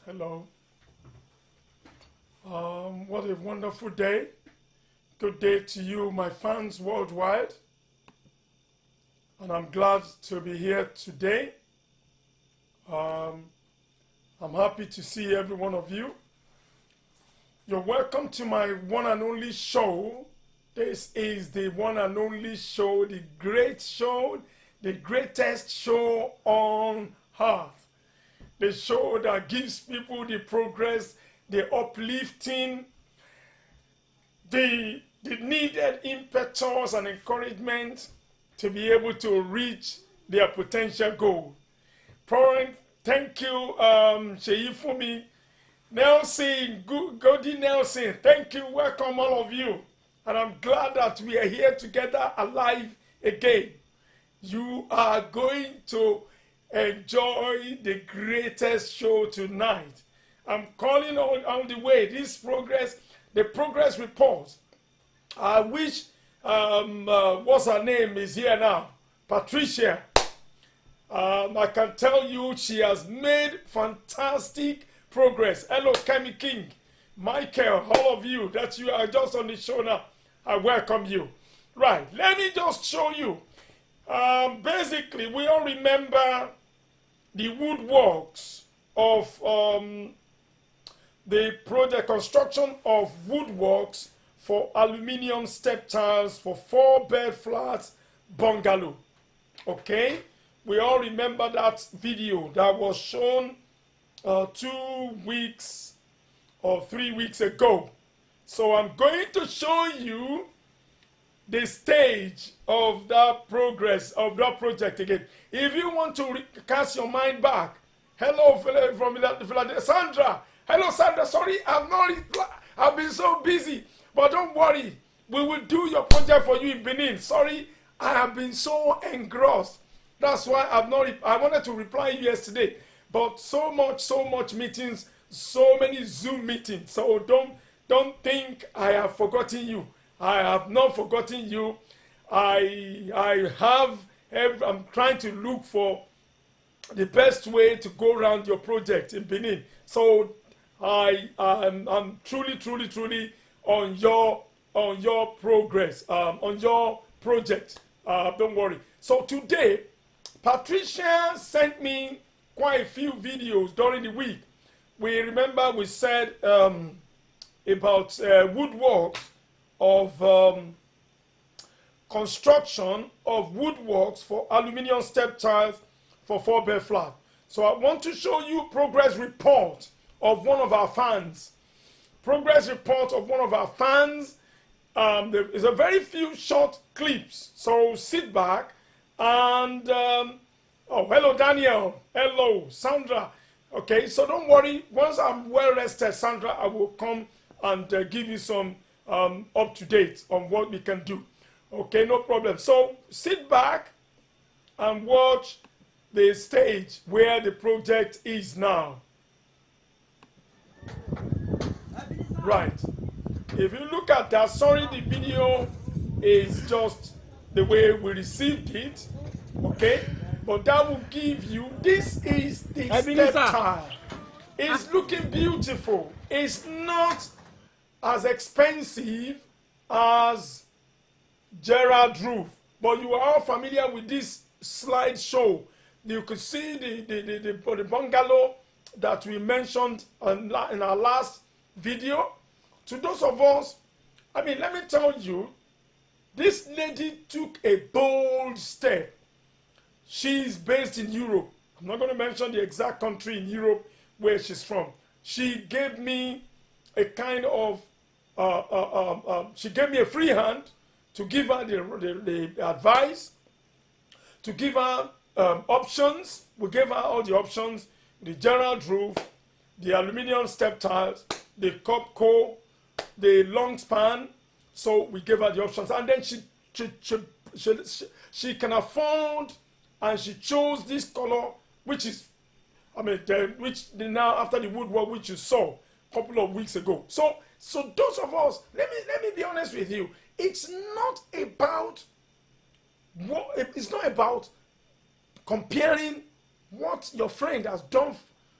Hello. What a wonderful day. Good day to you, my fans worldwide. And I'm glad to be here today. I'm happy to see every one of you. You're welcome to my one and only show. This is the one and only show, the great show, the greatest show on earth. The show that gives people the progress, the uplifting, the needed impetus and encouragement to be able to reach their potential goal. Thank you, Sheifumi, Nelson, Godi Nelson. Thank you, welcome all of you. And I'm glad that we are here together alive again. You are going to enjoy the greatest show tonight. I'm calling on the way this progress, the progress report. I wish what's her name is here now, Patricia. I can tell you she has made fantastic progress. Hello, Kemi King, Michael, all of you that you are just on the show now. I welcome you. Right, let me just show you. Basically, we all remember the woodworks of the project construction of woodworks for aluminium step tiles for 4-bed flats bungalow. Okay, we all remember that video that was shown 2 weeks or 3 weeks ago. So I'm going to show you the stage of that progress of that project again. If you want to cast your mind back, hello from Philadelphia, Sandra. Hello, Sandra. Sorry, I've been so busy, but don't worry. We will do your project for you in Benin. Sorry, I have been so engrossed. That's why I wanted to reply you yesterday, but so much meetings, so many Zoom meetings. So don't think I have forgotten you. I have not forgotten you. I'm trying to look for the best way to go around your project in Benin. So I'm truly on your progress, on your project. Don't worry. So today, Patricia sent me quite a few videos during the week. We remember we said about woodworks of construction of woodworks for aluminium step tiles for 4-bed flat. So I want to show you progress report of one of our fans. Progress report of one of our fans. There is a very few short clips. So sit back and oh, hello Daniel. Hello Sandra. Okay, so don't worry. Once I'm well rested, Sandra, I will come and give you some up to date on what we can do. Okay, no problem. So sit back and watch the stage where the project is now. Right. If you look at that, sorry, the video is just the way we received it. Okay, but that will give you. This is the step tile. It's looking beautiful. It's not as expensive as Gerard roof, but you are all familiar with this slideshow. You could see the bungalow that we mentioned in our last video. To those of us, I mean, let me tell you, this lady took a bold step. She's based in Europe. I'm not going to mention the exact country in Europe where she's from. She gave me a kind of she gave me a free hand to give her the advice, to give her options. We gave her all the options: the Gerard roof, the aluminium step tiles, the Copco, the long span. So we gave her the options, and then she can afford, and she chose this color, which is, I mean, now after the woodwork which you saw a couple of weeks ago. So those of us, let me be honest with you. It's not about comparing what your friend has done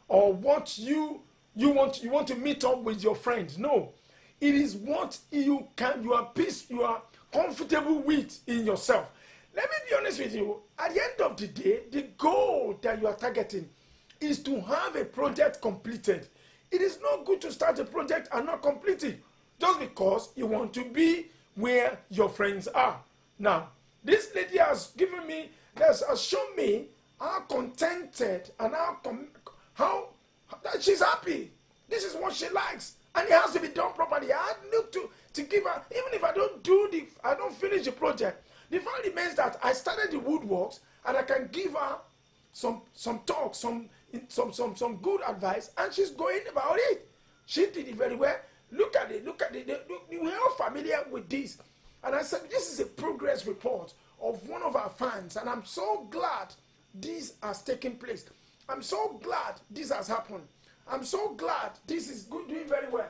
or what you you want to meet up with your friends. No, it is what you are comfortable with in yourself. Let me be honest with you. At the end of the day, the goal that you are targeting is to have a project completed. It is not good to start a project and not complete it just because you want to be where your friends are. Now, this lady has shown me how contented and how that she's happy. This is what she likes, and it has to be done properly. I look to give her, even if I don't finish the project. The fact remains that I started the woodworks, and I can give her some talk, some good advice, and she's going about it. She did it very well. Look at it. We're all familiar with this. And I said, this is a progress report of one of our fans, and I'm so glad this has taken place. I'm so glad this has happened. I'm so glad this is doing very well.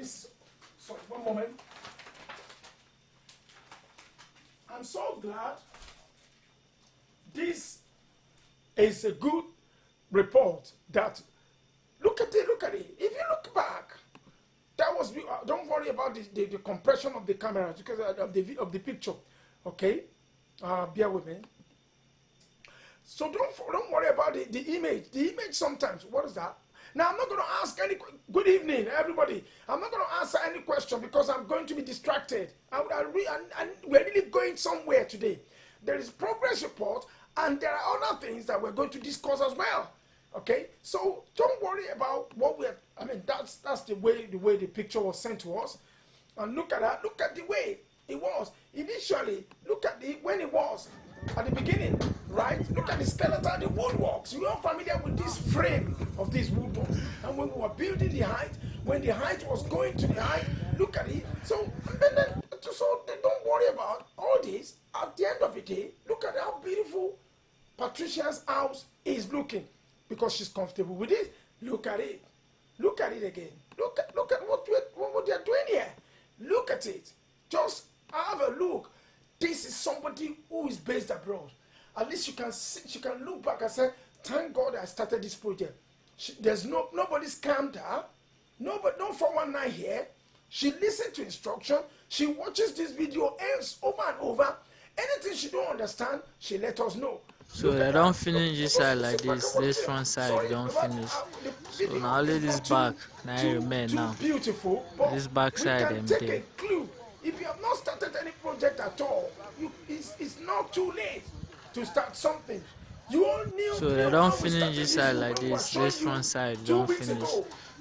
Sorry, one moment. I'm so glad this is a good report. That look at it. If you look back, that was don't worry about the compression of the camera because of the picture. Okay, bear with me. So don't worry about the image. The image sometimes. What is that? Now I'm not going to ask any. Good evening, everybody. I'm not going to answer any question because I'm going to be distracted. And we're really going somewhere today. There is progress report, and there are other things that we're going to discuss as well. Okay, so don't worry about what we're. I mean, that's the way the picture was sent to us, and look at that. Look at the way it was initially. Look at when it was at the beginning, right? Look at the skeleton, the woodworks. You are familiar with this frame of this woodwork, and when we were building the height, when the height was going to the height, look at it. So don't worry about all this. At the end of the day, look at how beautiful Patricia's house is looking. Because she's comfortable with it. Look at it. Look at it again. Look at what they're doing here. Look at it. Just have a look. This is somebody who is based abroad. At least you can look back and say, thank God I started this project. Nobody scammed her. No 419 here. She listened to instruction. She watches this video over and over. Anything she don't understand, she let us know. So they don't finish this side like this front side don't finish. So now only this back now remain now. Beautiful, this back side empty. Take a clue. If you have not started any project at all, it's not too late to start something. You all knew. So they don't finish this side like this front side don't finish.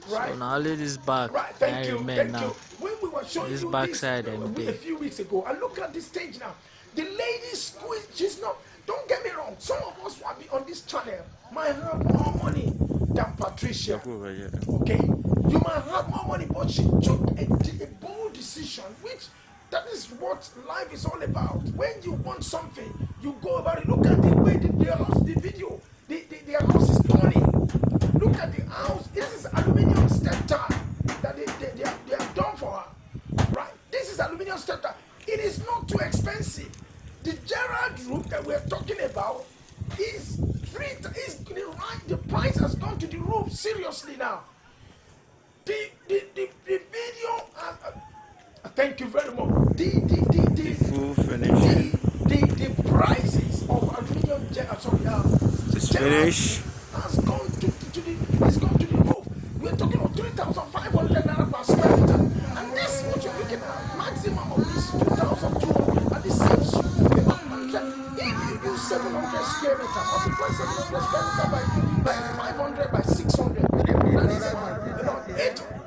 Right? So now only this back now remain now. When we were showing this you back this side a few weeks ago, and look at this stage now. The lady squeezed. She's not. Don't get me wrong. Some of us will be on this channel might have more money than Patricia. Okay, you might have more money, but she took a bold decision, which that is what life is all about. When you want something, you go about it. Look at the way the house, the video, the house is turning. Look at the house. This is aluminium step tile that they have done for her. Right? This is aluminium step tile. It is not too expensive. The Gerard roof that we're talking about is free. The price has gone to the roof. Seriously now. The video. Thank you very much. The full finishing. The prices of aluminium. Finish has gone to the roof. We're talking about 3,500 naira per square meter, and this is what you're looking at. Maximum of this 2,200, and the same. If you use 700 square meter, multiply 700 square meter by 500 by 600, that is about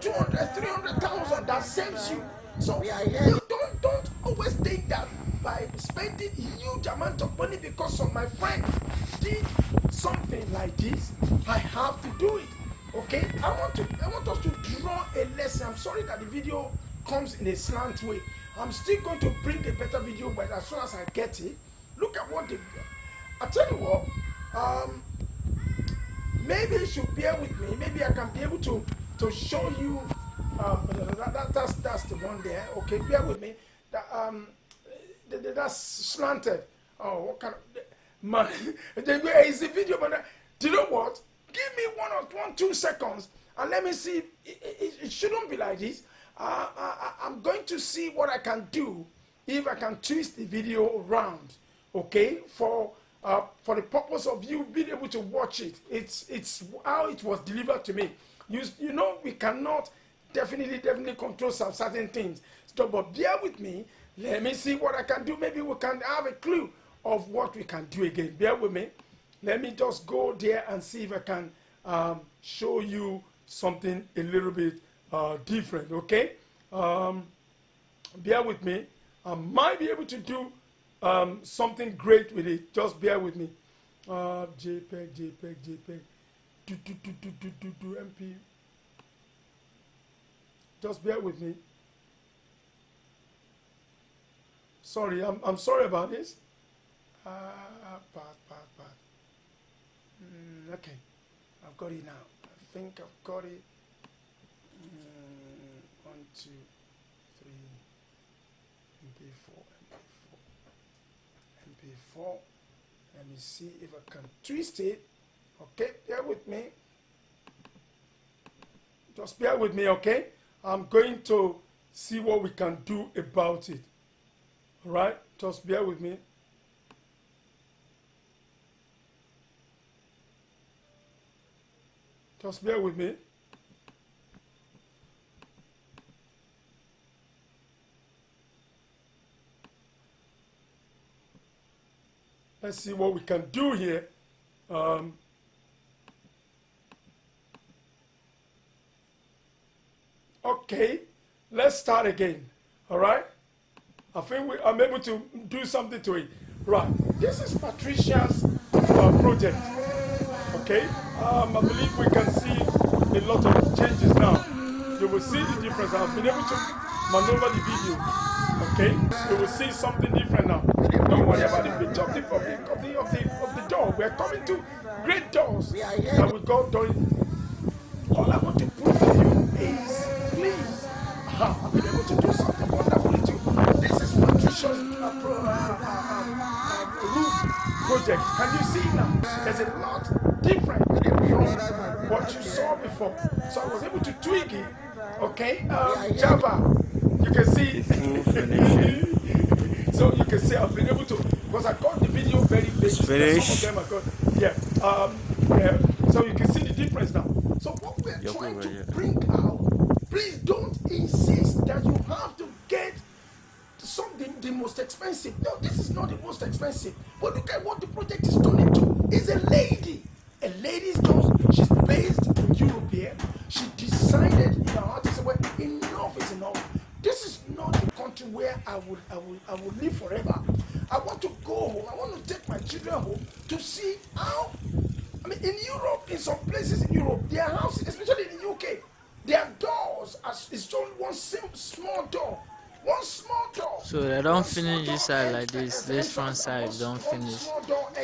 200, 300,000. That saves you. So you don't always think that by spending a huge amount of money because of my friend did something like this, I have to do it. Okay, I want us to draw a lesson. I'm sorry that the video comes in a slant way. I'm still going to bring a better video, but as soon as I get it, look at what I tell you what. Maybe you should bear with me. Maybe I can be able to show you. That's the one there. Okay, bear with me. That's slanted. Oh, what kind of man? It's a video, but do you know what? Give me 2 seconds, And let me see, it shouldn't be like this. I'm going to see what I can do if I can twist the video around, okay, for the purpose of you being able to watch it. It's how it was delivered to me. You know, we cannot definitely control some certain things. So, but bear with me. Let me see what I can do. Maybe we can have a clue of what we can do again. Bear with me. Let me just go there and see if I can show you something a little bit different, okay? Bear with me. I might be able to do something great with it. Just bear with me. JPEG, MP. Just bear with me. Sorry, I'm sorry about this. Okay, I've got it now. I think I've got it. 1, 2, 3. MP4. Let me see if I can twist it. Okay, bear with me. Just bear with me, okay? I'm going to see what we can do about it. All right, just bear with me. Just bear with me. Let's see what we can do here. Okay, let's start again. All right. I think I'm able to do something to it. Right. This is Patricia's project. Okay. I believe we can see a lot of changes now. You will see the difference. I've been able to maneuver the video. Okay. You will see something different now. Don't worry about the picture of the door. We are coming to great doors that will go during. All I want to prove to you is, please, I've been able to do something wonderfully too. This is Patricia's roof project. Can you see now? There's a lot different from what you saw before. So I was able to tweak it. Okay, Java. You can see. So you can see I've been able to, because I got the video very basic. Some of them I got, yeah. So you can see the difference now. So what we're trying to bring out, please don't insist that you have to get something the most expensive. No, this is not the most expensive. But look at what the project is turning to. It's a lady. A lady's done. She's based in Europe here. She decided in her heart to say, well, enough is enough. This is not the country where I will live forever. I want to go home. I want to take my children home to see how. I mean, in Europe, in some places in Europe, their houses, especially in the UK, their doors is only one small door. One small door. So they don't finish this side like this. This front side don't finish.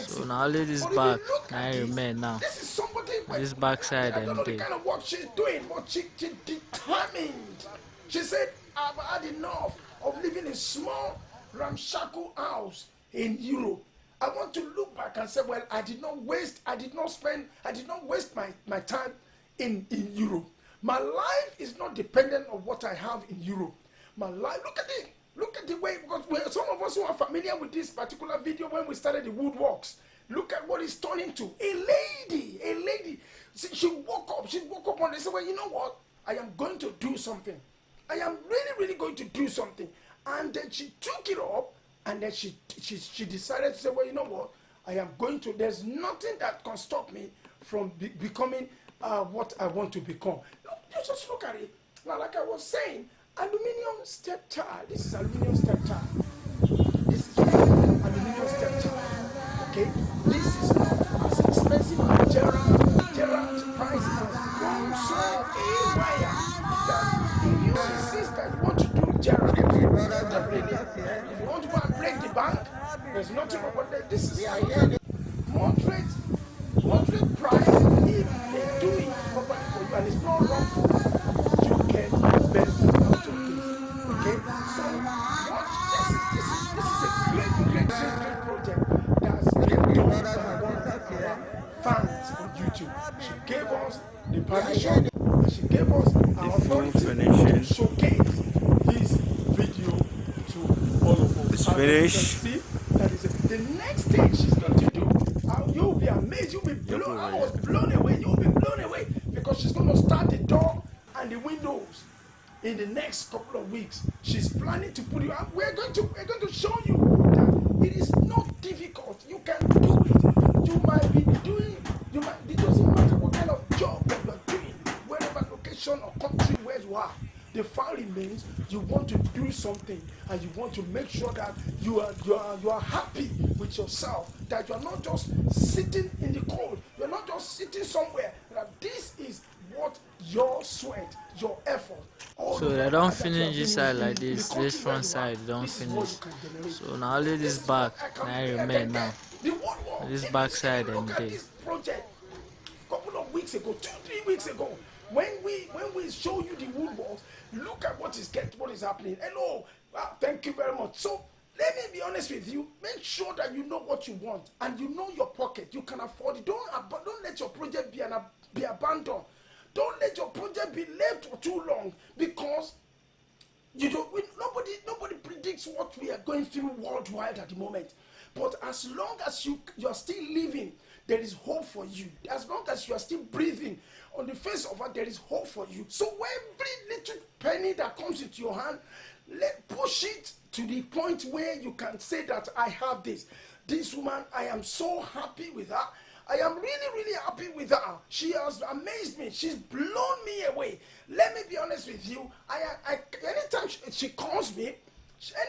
So now only this back now remain now. This is somebody. This back side I don't know the empty. kind of work she's doing, but she determined. She said, I've had enough of living in a small, ramshackle house in Europe. I want to look back and say, well, I did not waste my time in Europe. My life is not dependent on what I have in Europe. My life, look at the way, because some of us who are familiar with this particular video when we started the woodworks, look at what it's turning to. A lady. She woke up one day and said, well, you know what? I am going to do something. I am really going to do something. And then she took it up, and then she decided to say, well, you know what? I am going to, there's nothing that can stop me from becoming what I want to become. Just look at it. Now, like I was saying, aluminium step tile. This is aluminium step tile. This is aluminium step tile. Okay? This is not as expensive as Gerard price has gone so haywire that if you insist that you want to do Gerard, definitely. If you want to go and break the bank, there's nothing wrong with that. This is moderate price if they do it properly for you, and it's not wrong for you. You get the best out of this. Okay? So this is a great project that's been done by one of our fans on YouTube. She gave us the permission and she gave us our authority to showcase this video to all of us. It's finished. See, that is it. The next thing she's going to do, you'll be amazed, you'll be blown. I was blown away, you'll be blown away, because she's going to start the door and the windows in the next couple of weeks. She's planning to put you out. We're going to show you that it is not difficult. You can do it. You might be doing, it doesn't matter what kind of job that you're doing, wherever location or country where you are. The fact remains, you want to do something, and you want to make sure that you are happy with yourself, that you are not just sitting in the cold, you're not just sitting somewhere, that this is what your sweat, your effort. So they don't finish this side like this front side don't finish. So now only this back now remain now. This back side and this project a couple of weeks ago, 2-3 weeks ago, when we show you the woodworks, look at what is happening. Hello, thank you very much. So let me be honest with you. Make sure that you know what you want and you know your pocket. You can afford it. Don't let your project be abandoned. Don't let your project be left for too long, because nobody predicts what we are going through worldwide at the moment. But as long as you are still living, there is hope for you. As long as you are still breathing on the face of earth, there is hope for you. So every little penny that comes into your hand, push it to the point where you can say that I have this. This woman, I am so happy with her. I am really, really happy with her. She has amazed me. She's blown me away. Let me be honest with you. Anytime she calls me,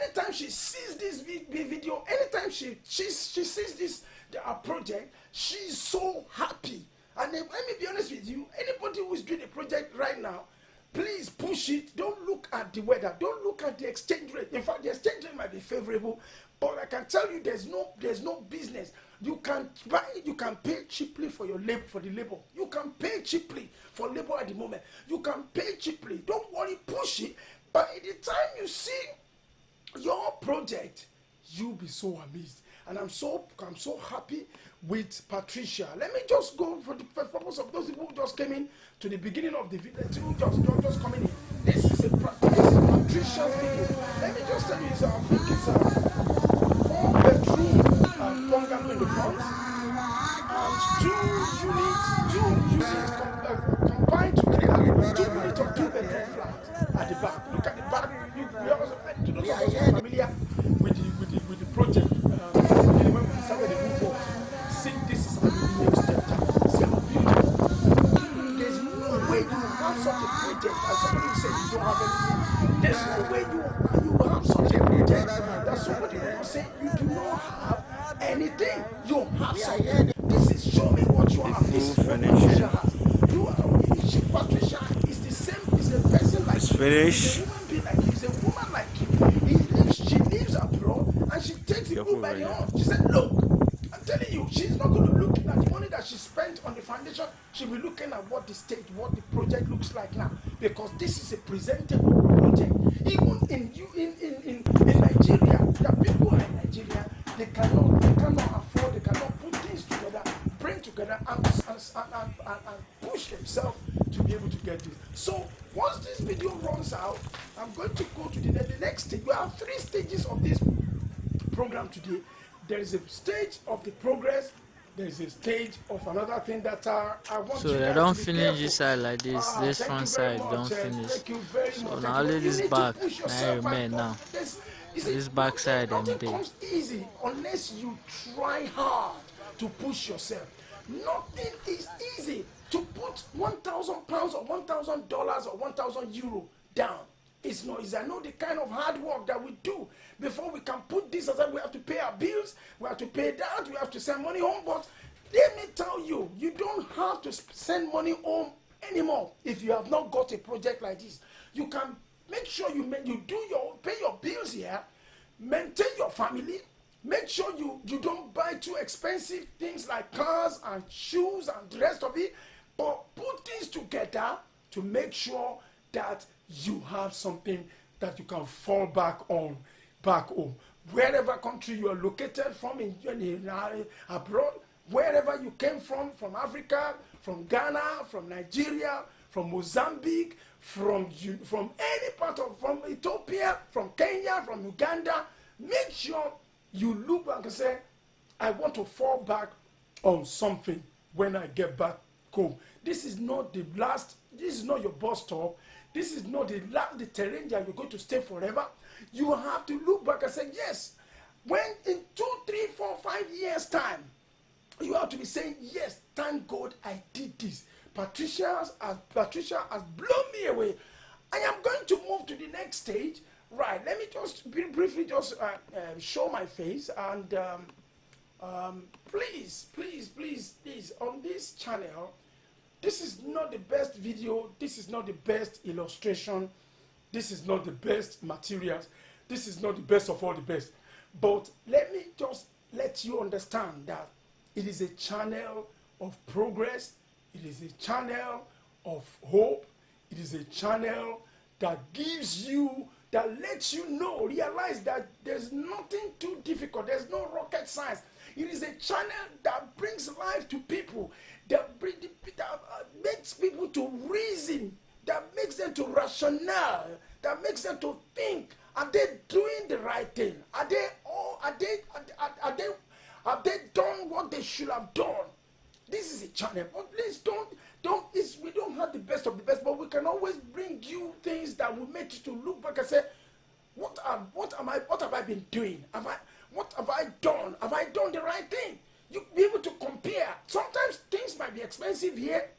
anytime she sees this video, anytime she sees this project, she's so happy. And let me be honest with you. Anybody who is doing a project right now, please push it. Don't look at the weather. Don't look at the exchange rate. In fact, the exchange rate might be favorable, but I can tell you there's no business. You can buy, you can pay cheaply for your labor, for the labor. You can pay cheaply for labor at the moment. You can pay cheaply. Don't worry, push it. By the time you see your project, you'll be so amazed. And I'm so happy with Patricia. Let me just go for the purpose of those people who just came in to the beginning of the video, who just coming in. This is Patricia's video. Let me just tell you, it's a 4-bedroom bungalow in the front, and 2 units combined together, 2 units of 2-bedroom flat at the back. Look at the back. We also, to those of us who are familiar with the project, when we started the woodwork, see, this is aluminium steptiles. See how beautiful. There's no way you will have such a project, as somebody said you don't have anything. There's no way you will have such a project that somebody will say you do not have anything. You have something. This is, show me what you have. This is what Patricia has. Patricia is the same, is a person like you. Is a human being like you. Is a woman like you. She lives abroad and she takes the book by the arm. She said, look, I'm telling you, she's not going to look at the money that she spent on the foundation. She'll be looking at what the stage, what the project looks like now. Because this is a presentable project. Even in Nigeria, the people in Nigeria, they cannot afford, they cannot put things together, bring together and push themselves to be able to get this. So once this video runs out, I'm going to go to the next stage. We have 3 stages of this program today. There is a stage of the progress. There is a stage of another thing that I want so you they guys don't to be finish careful. this side like this front side don't finish. So now only this back now remain now. This back side and nothing comes easy unless you try hard to push yourself. Nothing is easy. To put 1,000 pounds or $1,000 or 1,000 euro down, it's not easy. I know the kind of hard work that we do before we can put this aside. We have to pay our bills, we have to pay that, we have to send money home. But let me tell you, you don't have to send money home anymore if you have not got a project like this. You can make sure you pay your bills here, maintain your family. Make sure you don't buy too expensive things like cars and shoes and the rest of it, but put things together to make sure that you have something that you can fall back on, back home. Wherever country you are located from, abroad, wherever you came from Africa, from Ghana, from Nigeria, from Mozambique, from any part of, from Ethiopia, from Kenya, from Uganda. Make sure you look back and say, I want to fall back on something when I get back home. This is not the last, this is not your bus stop. This is not the terrain that you're going to stay forever. You have to look back and say, yes, when in 2, 3, 4, 5 years time, you have to be saying, yes, thank God I did this. Patricia has blown me away. I am going to move to the next stage. Right, let me just briefly just show my face. And please, on this channel, this is not the best video. This is not the best illustration. This is not the best materials. This is not the best of all the best. But let me just let you understand that it is a channel of progress. It is a channel of hope. It is a channel that gives you, that lets you know, realize that there's nothing too difficult. There's no rocket science. It is a channel that brings life to people, that makes people to reason, that makes them to rationale, that makes them to think. Are they doing the right thing? Have they done what they should have done? This is a channel. But please we don't have the best of the best, but we can always bring you things that will make you to look back and say, what have I been doing? What have I done? Have I done the right thing? You'll be able to compare. Sometimes things might be expensive here.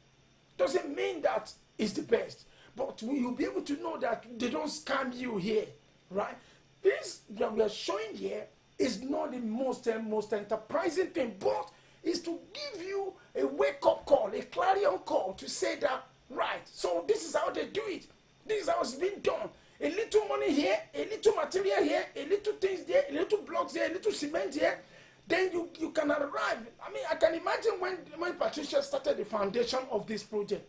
Doesn't mean that it's the best. But you'll be able to know that they don't scam you here, right? This that we are showing here is not the most enterprising thing, but is to give you a wake-up call, a clarion call to say that, right, so this is how they do it. This is how it's been done. A little money here, a little material here, a little things there, a little blocks here, a little cement here. Then you can arrive. I mean, I can imagine when Patricia started the foundation of this project,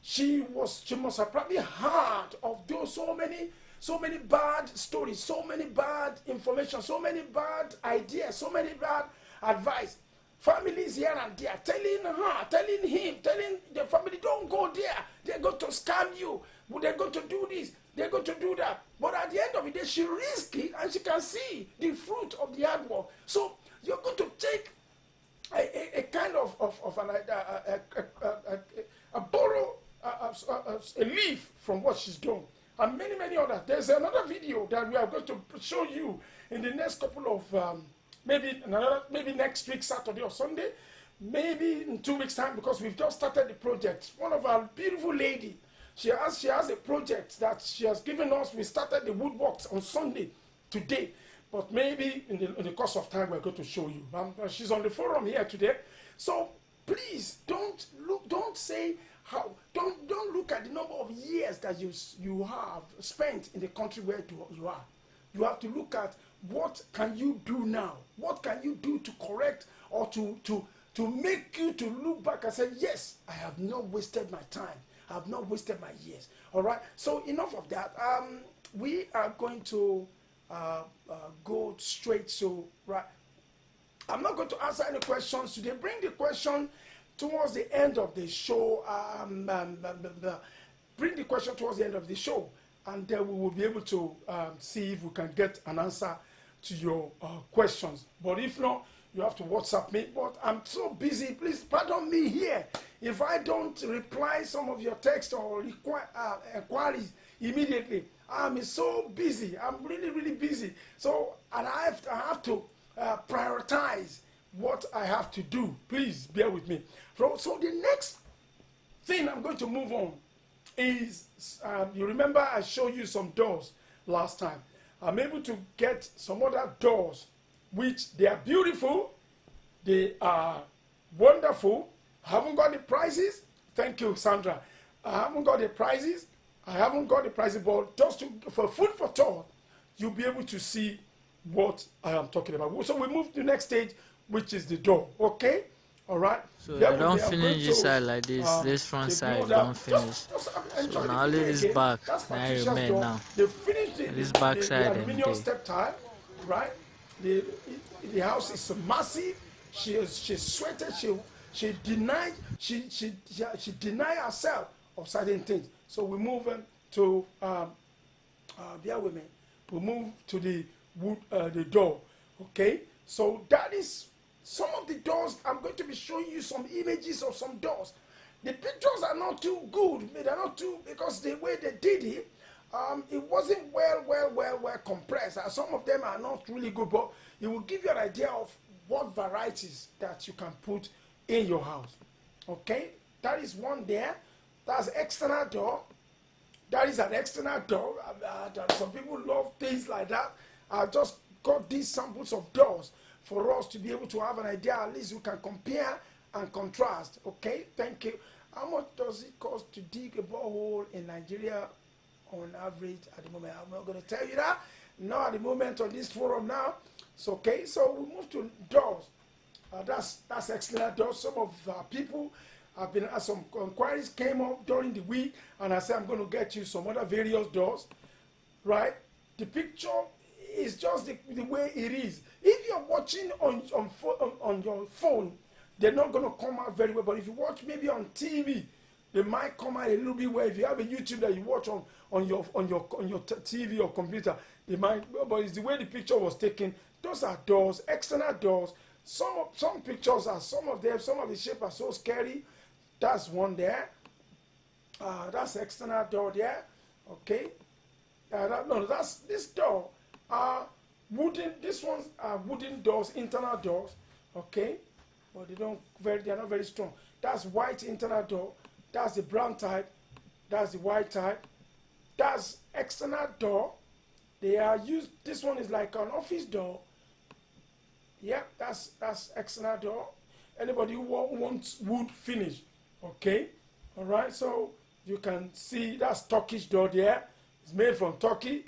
she must have probably heard of those so many bad stories, so many bad information, so many bad ideas, so many bad advice. Families here and there telling her, telling him, telling the family, don't go there. They're going to scam you. They're going to do this. They're going to do that. But at the end of the day, she risks it and she can see the fruit of the hard work. So you're going to take a kind of a leaf from what she's done. And many others. There's another video that we are going to show you in the next couple of maybe next week, Saturday or Sunday, maybe in 2 weeks' time, because we've just started the project. One of our beautiful lady, she has a project that she has given us. We started the woodworks on Sunday today, but maybe in the course of time we're going to show you. She's on the forum here today, so please don't look at the number of years that you have spent in the country where you are. You have to look at what can you do now? What can you do to correct or to make you to look back and say, yes, I have not wasted my time. I have not wasted my years. All right. So enough of that. We are going to go straight. So right, I'm not going to answer any questions today. Bring the question towards the end of the show. Bring the question towards the end of the show, and then we will be able to see if we can get an answer to your questions. But if not, you have to WhatsApp me. But I'm so busy. Please pardon me here if I don't reply some of your text or inquiries immediately. I'm so busy. I'm really busy. So, and I have to prioritize what I have to do. Please bear with me. So the next thing I'm going to move on is, you remember I showed you some doors last time. I'm able to get some other doors, which they are beautiful, they are wonderful. I haven't got the prices. Thank you, Sandra. I haven't got the prices. But just for food for thought, you'll be able to see what I am talking about. So we move to the next stage, which is the door. Okay? All right. So they don't finish this side like this. This front side don't finish. So now only this back now remain now. They finished this back side the aluminium step tile, right? The house is massive. She sweated. She denied herself of certain things. So we move to bear with me. We move to the wood, the door. Okay, so that is some of the doors. I'm going to be showing you some images of some doors. The pictures are not too good. They're not too, because the way they did it, it wasn't well compressed. Some of them are not really good, but it will give you an idea of what varieties that you can put in your house. Okay, that is one there. That's external door. That is an external door. Some people love things like that. I just got these samples of doors for us to be able to have an idea. At least we can compare and contrast. Okay, thank you. How much does it cost to dig a borehole in Nigeria on average at the moment? I'm not going to tell you that. Not at the moment on this forum now. So, okay, so we move to doors. That's external doors. Some of people have been, some inquiries came up during the week, and I said I'm going to get you some other various doors, right? The picture is just the way it is. If you're watching on your phone, they're not going to come out very well. But if you watch maybe on TV, they might come out a little bit well. If you have a YouTube that you watch on your TV or computer, they might. But it's the way the picture was taken. Those are doors, external doors. Some pictures are, some of the shape are so scary. That's one there. That's external door there. Okay. No, that's this door. Wooden. This ones are wooden doors, internal doors. Okay, but they're not very strong. That's white internal door. That's the brown type. That's the white type. That's external door. They are used. This one is like an office door. Yeah, that's external door. Anybody who wants wood finish, okay, all right. So you can see that's Turkish door there. It's made from Turkey.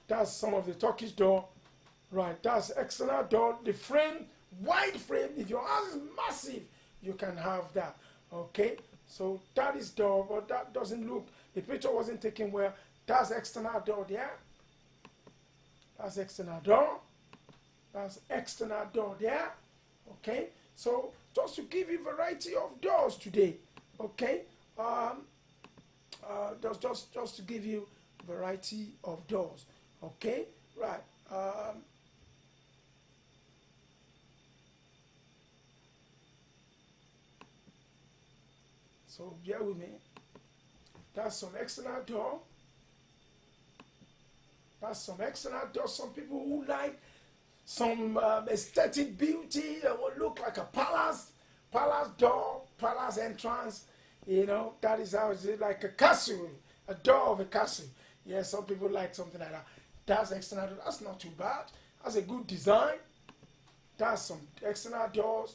That's some of the Turkish door, right? That's external door. The frame, wide frame. If your house is massive, you can have that. Okay, so that is door, but that doesn't look. The picture wasn't taken well. That's external door there. That's external door. That's external door there. Okay, so just to give you variety of doors today. Okay, just to give you variety of doors. Okay, right. So bear with me. That's some external door. That's some external door. Some people who like some aesthetic beauty that will look like a palace door, palace entrance. You know, that is how it's like a castle, a door of a castle. Yeah, some people like something like that. That's external door. That's not too bad. That's a good design. That's some external doors.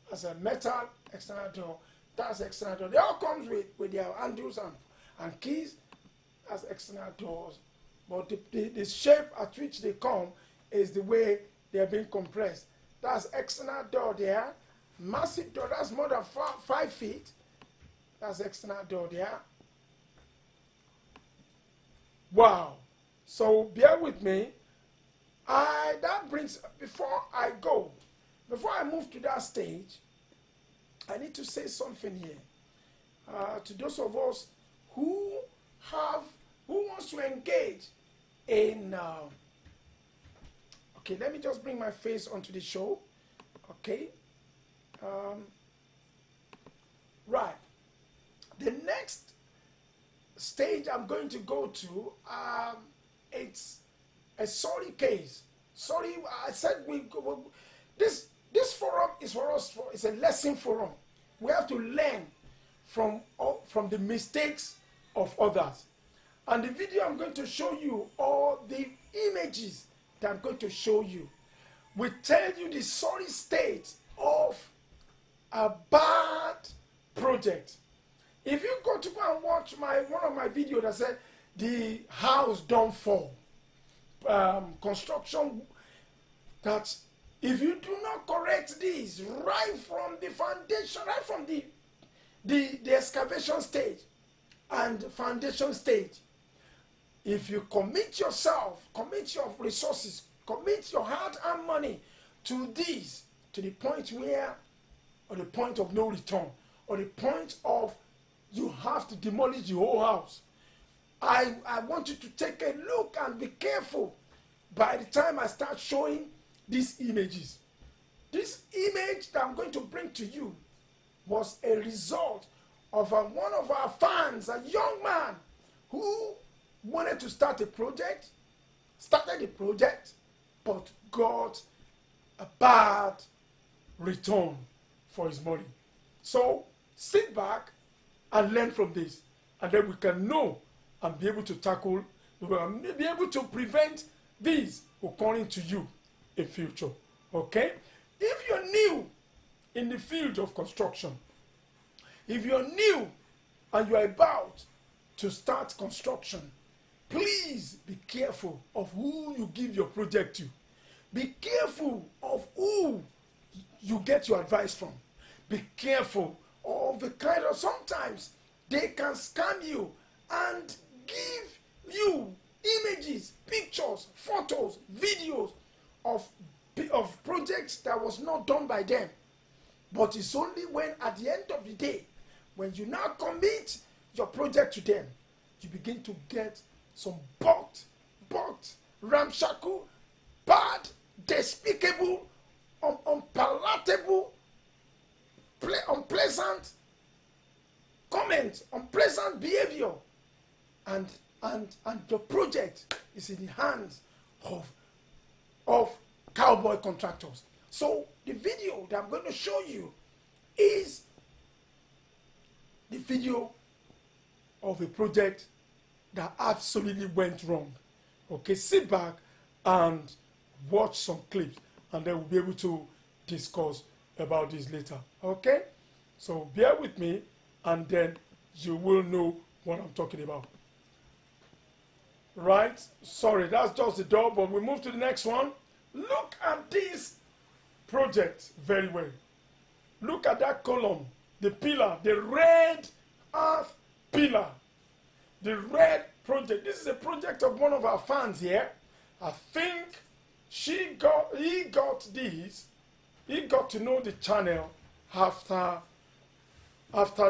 That's a metal external door. That's external door. They all comes with their handles and keys. That's external doors. But the shape at which they come is the way they're being compressed. That's external door there. Massive door. That's more than 5 feet. That's external door there. Wow. So bear with me. That brings, before I move to that stage, I need to say something here. To those of us who wants to engage in, okay, let me just bring my face onto the show. Okay. Right. The next stage I'm going to go to, it's a sorry case. Sorry, I said this forum is for us. It's a lesson forum. We have to learn from the mistakes of others. And the video I'm going to show you, or the images that I'm going to show you, will tell you the sorry state of a bad project. If you go to go and watch one of my videos that said the house don't fall, construction, that if you do not correct this right from the foundation, right from the excavation stage and foundation stage, if you commit yourself, commit your resources, commit your hard-earned money to this, to the point where, or the point of no return, or the point of you have to demolish the whole house. I want you to take a look and be careful. By the time I start showing these images, this image that I'm going to bring to you was a result of one of our fans, a young man who wanted to start a project, started a project, but got a bad return for his money. So sit back and learn from this, and then we can know and be able to tackle, we will be able to prevent these occurring to you in future. Okay? If you're new in the field of construction, if you're new and you're about to start construction, please be careful of who you give your project to. Be careful of who you get your advice from. Be careful of the kind of, sometimes they can scam you and give you images, pictures, photos, videos of projects that was not done by them. But it's only when at the end of the day, when you now commit your project to them, you begin to get some bought, ramshackle, bad, despicable, unpalatable, unpleasant comments, unpleasant behavior, and your project is in the hands of cowboy contractors. So the video that I'm going to show you is the video of a project that absolutely went wrong. Okay, sit back and watch some clips, and then we'll be able to discuss about this later. Okay, so bear with me, and then you will know what I'm talking about. Right, sorry, that's just the door, but we move to the next one. Look at this project very well. Look at that column, the pillar, the red earth pillar, the red project. This is a project of one of our fans here. I think he got this. He got to know the channel after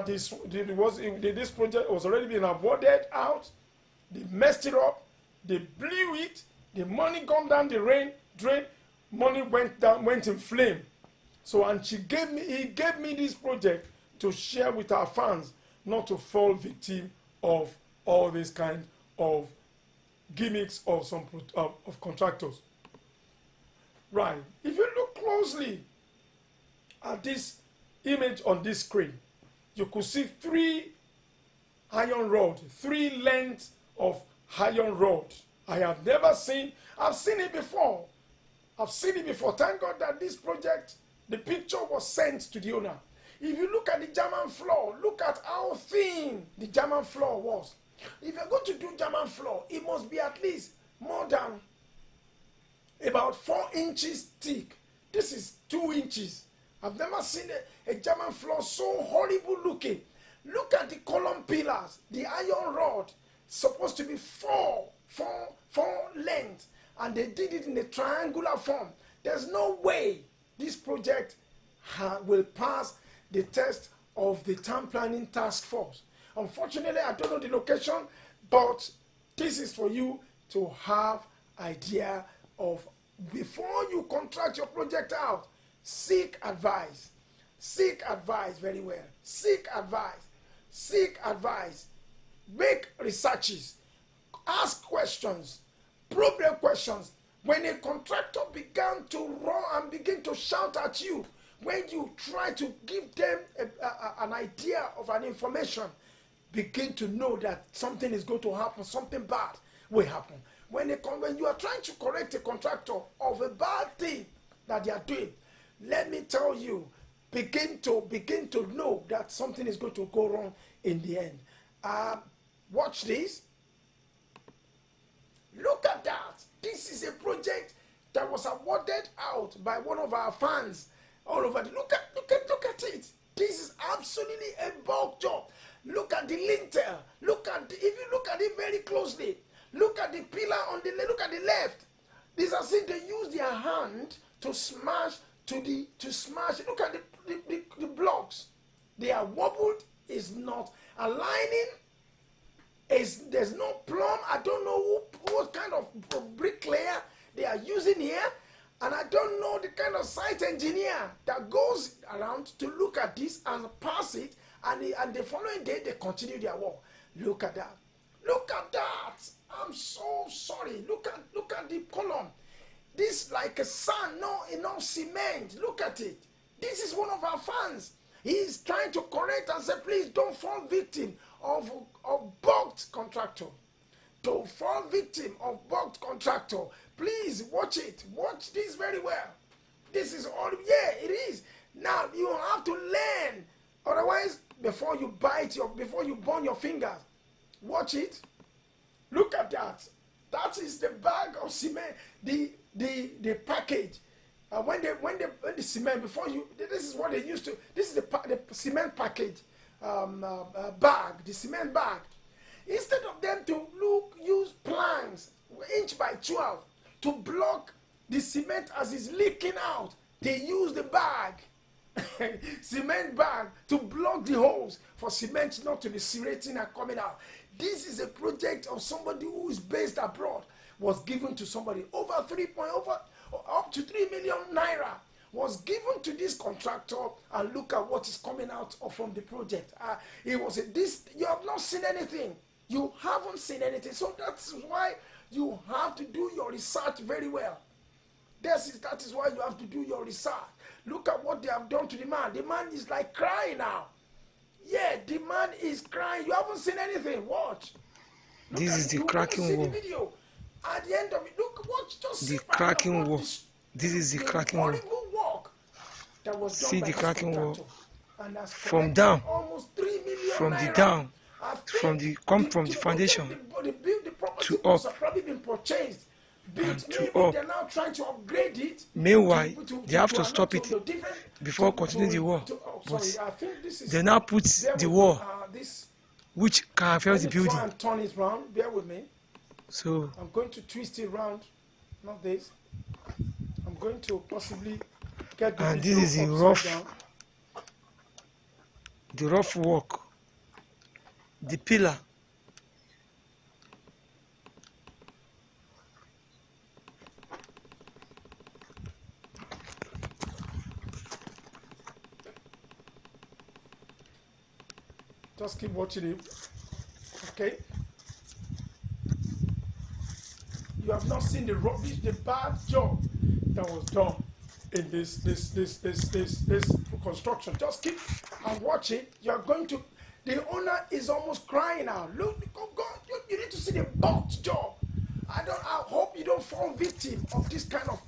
this. This project was already being awarded out. They messed it up. They blew it. The money gone down the drain. Money went in flame. So, and he gave me this project to share with our fans, not to fall victim of all this kind of gimmicks of some of contractors. Right. If you look closely at this image on this screen, you could see 3 iron rods, 3 lengths of iron rod. I've seen it before. Thank God that this project, the picture was sent to the owner. If you look at the German floor, look at how thin the German floor was. If you're going to do German floor, it must be at least more than about 4 inches thick. This is 2 inches. I've never seen a German floor so horrible looking. Look at the column pillars, the iron rod, supposed to be 4 lengths, and they did it in a triangular form. There's no way this project will pass the test of the town planning task force. Unfortunately, I don't know the location, but this is for you to have idea of, before you contract your project out, seek advice. Seek advice very well. Seek advice. Seek advice. Make researches. Ask questions. Problem questions. When a contractor began to run and begin to shout at you, when you try to give them an idea of an information, begin to know that something is going to happen, something bad will happen. When you are trying to correct a contractor of a bad thing that they are doing, let me tell you, begin to know that something is going to go wrong in the end. Watch this. Look at that. This is a project that was awarded out by one of our fans all over. Look at it. This is absolutely a bulk job. Look at the lintel. If you look at it very closely, look at the pillar on the left. Look at the left. These are saying they use their hand to smash Look at the blocks. They are wobbled. Is not aligning. There's no plumb. I don't know what kind of bricklayer they are using here, and I don't know the kind of site engineer that goes around to look at this and pass it, and the following day they continue their work. Look at that. Look at that. I'm so sorry. Look at the column. This like a sand, no enough cement. Look at it. This is one of our fans. He is trying to correct and say, please don't fall victim of bugged contractor. Don't fall victim of bugged contractor. Please watch it. Watch this very well. This is all. Yeah, it is. Now you have to learn. Otherwise, before you burn your fingers, watch it. Look at that. That is the bag of cement. The package. When the cement, before you, this is what they used to. This is the cement package bag, the cement bag. Instead of them to use planks inch by 12 to block the cement as it's leaking out, they use the bag, cement bag, to block the holes for cement not to be serrating and coming out. This is a project of somebody who is based abroad, was given to somebody up to 3 million naira was given to this contractor, and look at what is coming out from the project. It was this. You have not seen anything. You haven't seen anything. So that's why you have to do your research very well. That is why you have to do your research. Look at what they have done to the man. The man is like crying now. Yeah, the man is crying. You haven't seen anything. Watch. This is the cracking wall. Video. At the end of it, look, watch, just the cracking wall. This is the cracking wall. That was done see by the cracking wall from down, from the down, from the foundation the to property up have probably been purchased. and to Maybe up. they're now trying to upgrade it. Meanwhile, they have to stop it before continuing the wall. But they now put the wall which can affect the building. Try and turn it round. Bear with me. So I'm going to twist it round, not this. I'm going to possibly get the and this is the rough work, the pillar. Just keep watching it. Okay. You have not seen the rubbish, the bad job that was done in this construction. Just keep and watch it. You are going to. The owner is almost crying out. Look, oh God, you need to see the box job. I hope you don't fall victim of this kind of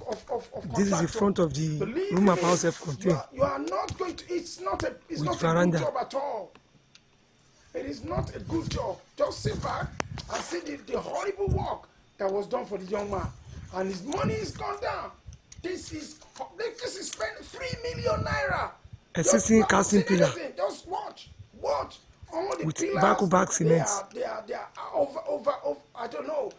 This is the front of the room of house self-contained. You are not going to. It's not a veranda. good job at all. It is not a good job. Just sit back and see the horrible work that was done for the young man, and his money is gone down. This is spent 3 million naira. Existing casting pillar. Just watch. All the with pillars, back-to-back cement. They are over. I don't know.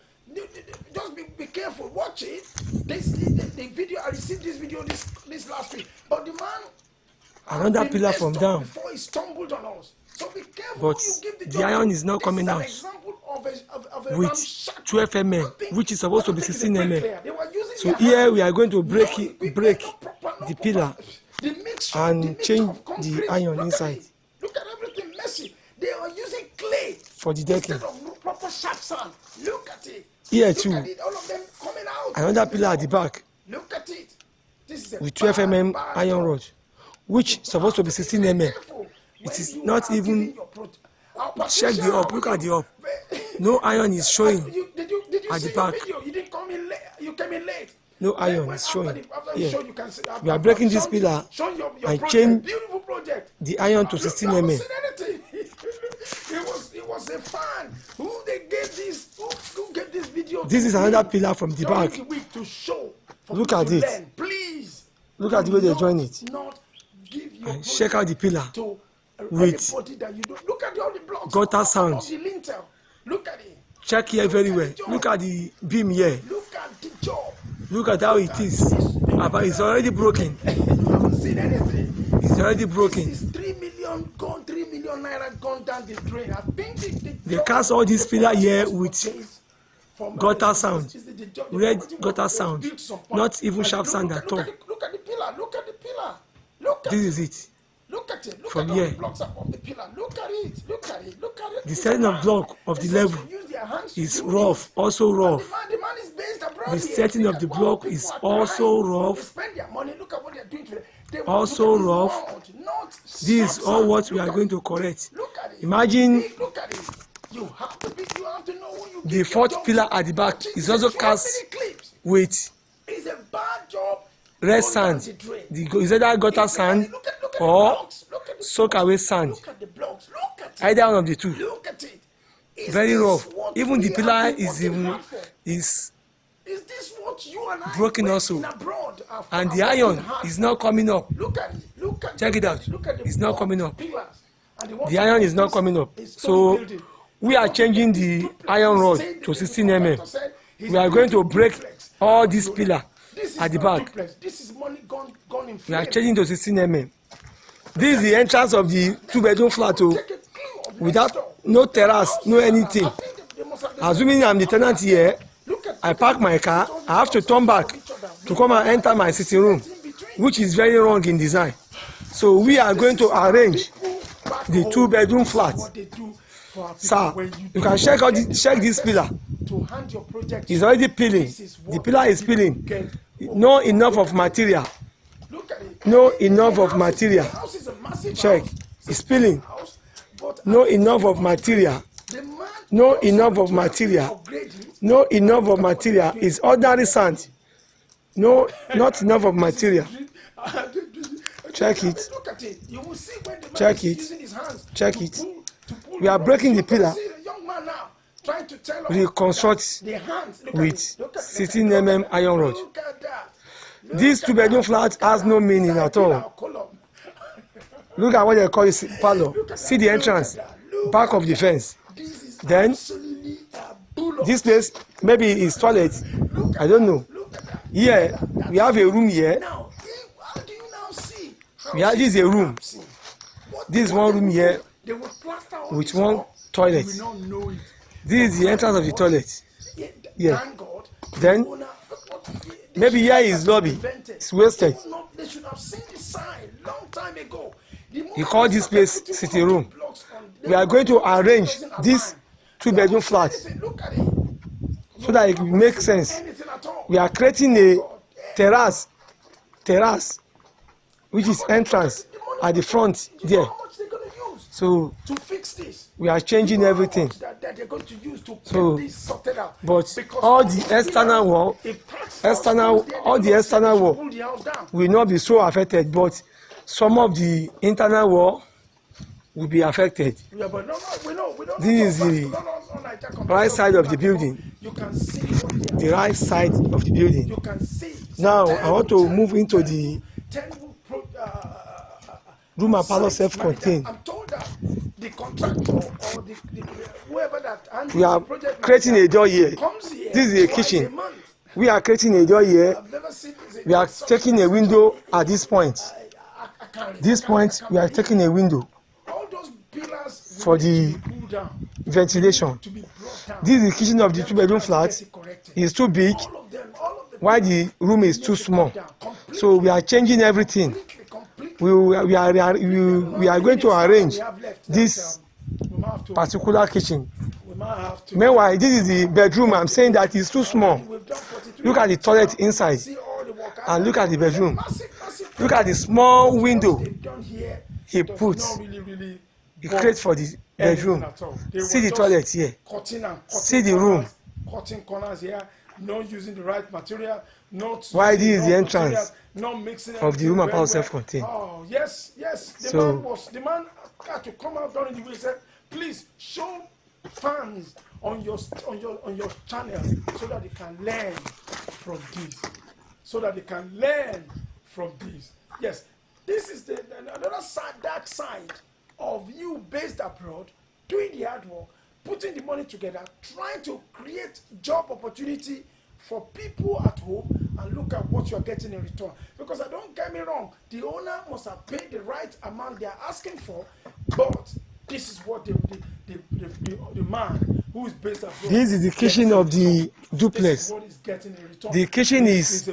Just be careful. Watch it. The video. I received this video this last week, but the man. Another pillar from down. Before he stumbled on us. So be careful. But the iron is not coming out with 12 mm, which is supposed to be 16 mm. So here we are going to break the pillar and change the iron inside. Look at everything messy. They are using clay for the decking. Instead of proper sharp sand. Look at it. Here too. All of them coming out. Another pillar at the back. Look at it. This is with 12 mm iron rod, which is supposed to be 16 mm. It is not even. Check the up. Look at the up. No iron is showing at the back. You didn't come in late. You came in late. No iron is showing. Yeah. We are breaking this pillar and change the iron to 16 mm. It was a fan. Who they gave this? Who gave this video? This is another pillar from the back. Look at it. Please. Look at the way they join it. And check out the pillar with look at all the blocks, gutter sound. the lintel. Look at it. Check here very well. Look at the beam here. Look at the job. Look at how it is. But it's already broken. You haven't seen anything. It's already broken. This is 3 million gone, 3 million naira gone down. down the drain. I think they cast all these pillar here with gutter sound, red gutter sound, not even sharp sound at all. Look at the pillar. Look at the pillar. Look at This is it. Look at it. Look From at here. the blocks of the pillar. Look at it. Look at it. Look at it. The setting of block of the level is rough, also rough. The man is based abroad. The setting of the block is also rough, Spend their money. Look at what they're doing today. also rough. This is all what we are going to correct. Look at it. Imagine Look at it. You have to know who you the fourth pillar at the back is also cast with It's a bad job. red sand. Is either gutter sand or soak away sand. Look at the blocks. Look at it. Either one of the two. Look at it. Very rough. Even the pillar is is this what you and I broken also, abroad and the iron is not coming up. Look at it. Look at Check it out. Look at the It's not coming up. pillars. The iron is not coming up. So we are changing the iron rod to 16 mm. We are going to break all these pillars at the back. This is money gone in We are changing to 16 mm. This is the entrance of the 2-bedroom flat, without no terrace, no anything. Assuming I'm the tenant here, I park my car, I have to turn back to come and enter my sitting room, which is very wrong in design. So we are going to arrange the 2-bedroom flat. Sir, you can check this pillar. It's already peeling. The pillar is peeling. No enough of material. No enough of material. Check. It's peeling. No enough of material. No enough of material. No enough of material. It's ordinary sand. No, not enough of material. Check it. Check it. Check it. We are breaking the pillar. Reconstruct with 16 mm iron rod. This 2-bedroom flat has no meaning at all. Look at what they call it parlor. See the entrance, back of the fence. Then this place maybe is toilet. I don't know. Here we have a room here. This is a room. This is one room here with one toilet. This is the entrance of the toilet. Yeah. Then maybe here is lobby. It's wasted. You call this place sitting room. We are going to arrange this 2-bedroom flat so that it will make sense. We are creating a terrace, which is entrance at the front there. So we are changing everything. So, but all the external wall, all the external wall will not be so affected, but some of the internal wall will be affected. This is the right side of the building. The right side of the building. Now I want to move into the room and parlor self-contained. The contractor or the whoever that we are creating a door here. This is a kitchen. We are creating a door here. We are taking a window at this point. This point we are taking a window for the ventilation. This is the kitchen of the 2-bedroom flat. It's too big, while the room is too small. So we are changing everything. We are going to arrange this particular kitchen. Meanwhile, this is the bedroom. I'm saying that it's too small. Look at the toilet inside and look at the bedroom. Look at the small window he puts. He creates for the bedroom. See the toilet here. See the room. Cutting corners here, not using the right material. Why this is the entrance not mixing of the room and parlor self-contained. Oh yes. The man had to come out during the week and said, please show fans on your channel so that they can learn from this. Yes, this is another side, dark side of you based abroad, doing the hard work, putting the money together, trying to create job opportunity for people at home, and look at what you are getting in return. Because don't get me wrong, the owner must have paid the right amount they are asking for, but This is what the man who is based abroad. This is the kitchen of the duplex. The kitchen is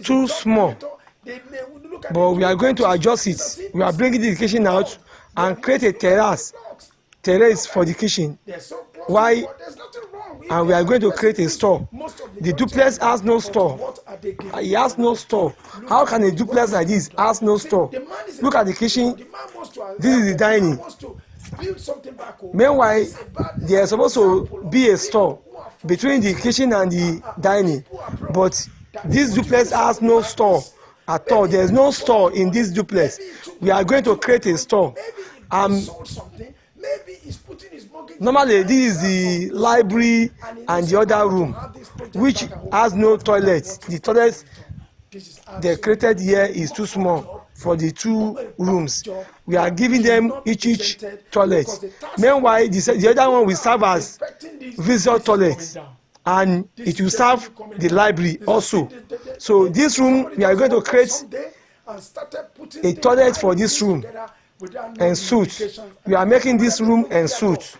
too small, but we are going to adjust it. We are bringing the kitchen out and create a terrace for the kitchen. Why? And we are going to create a store. The duplex has no store. It has no store. How can a duplex like this has no store? Look at the kitchen. This is the dining. Meanwhile, there is supposed to be a store between the kitchen and the dining, but this duplex has no store at all. There is no store in this duplex. We are going to create a store. Normally, this is the library and the other room, which has no toilet. The toilet they created here is too small for the two rooms. We are giving them each toilet. Meanwhile, the other one will serve as visitor toilet, and it will serve the library also. So this room, we are going to create a toilet for this room and suite. We are making this room and suite.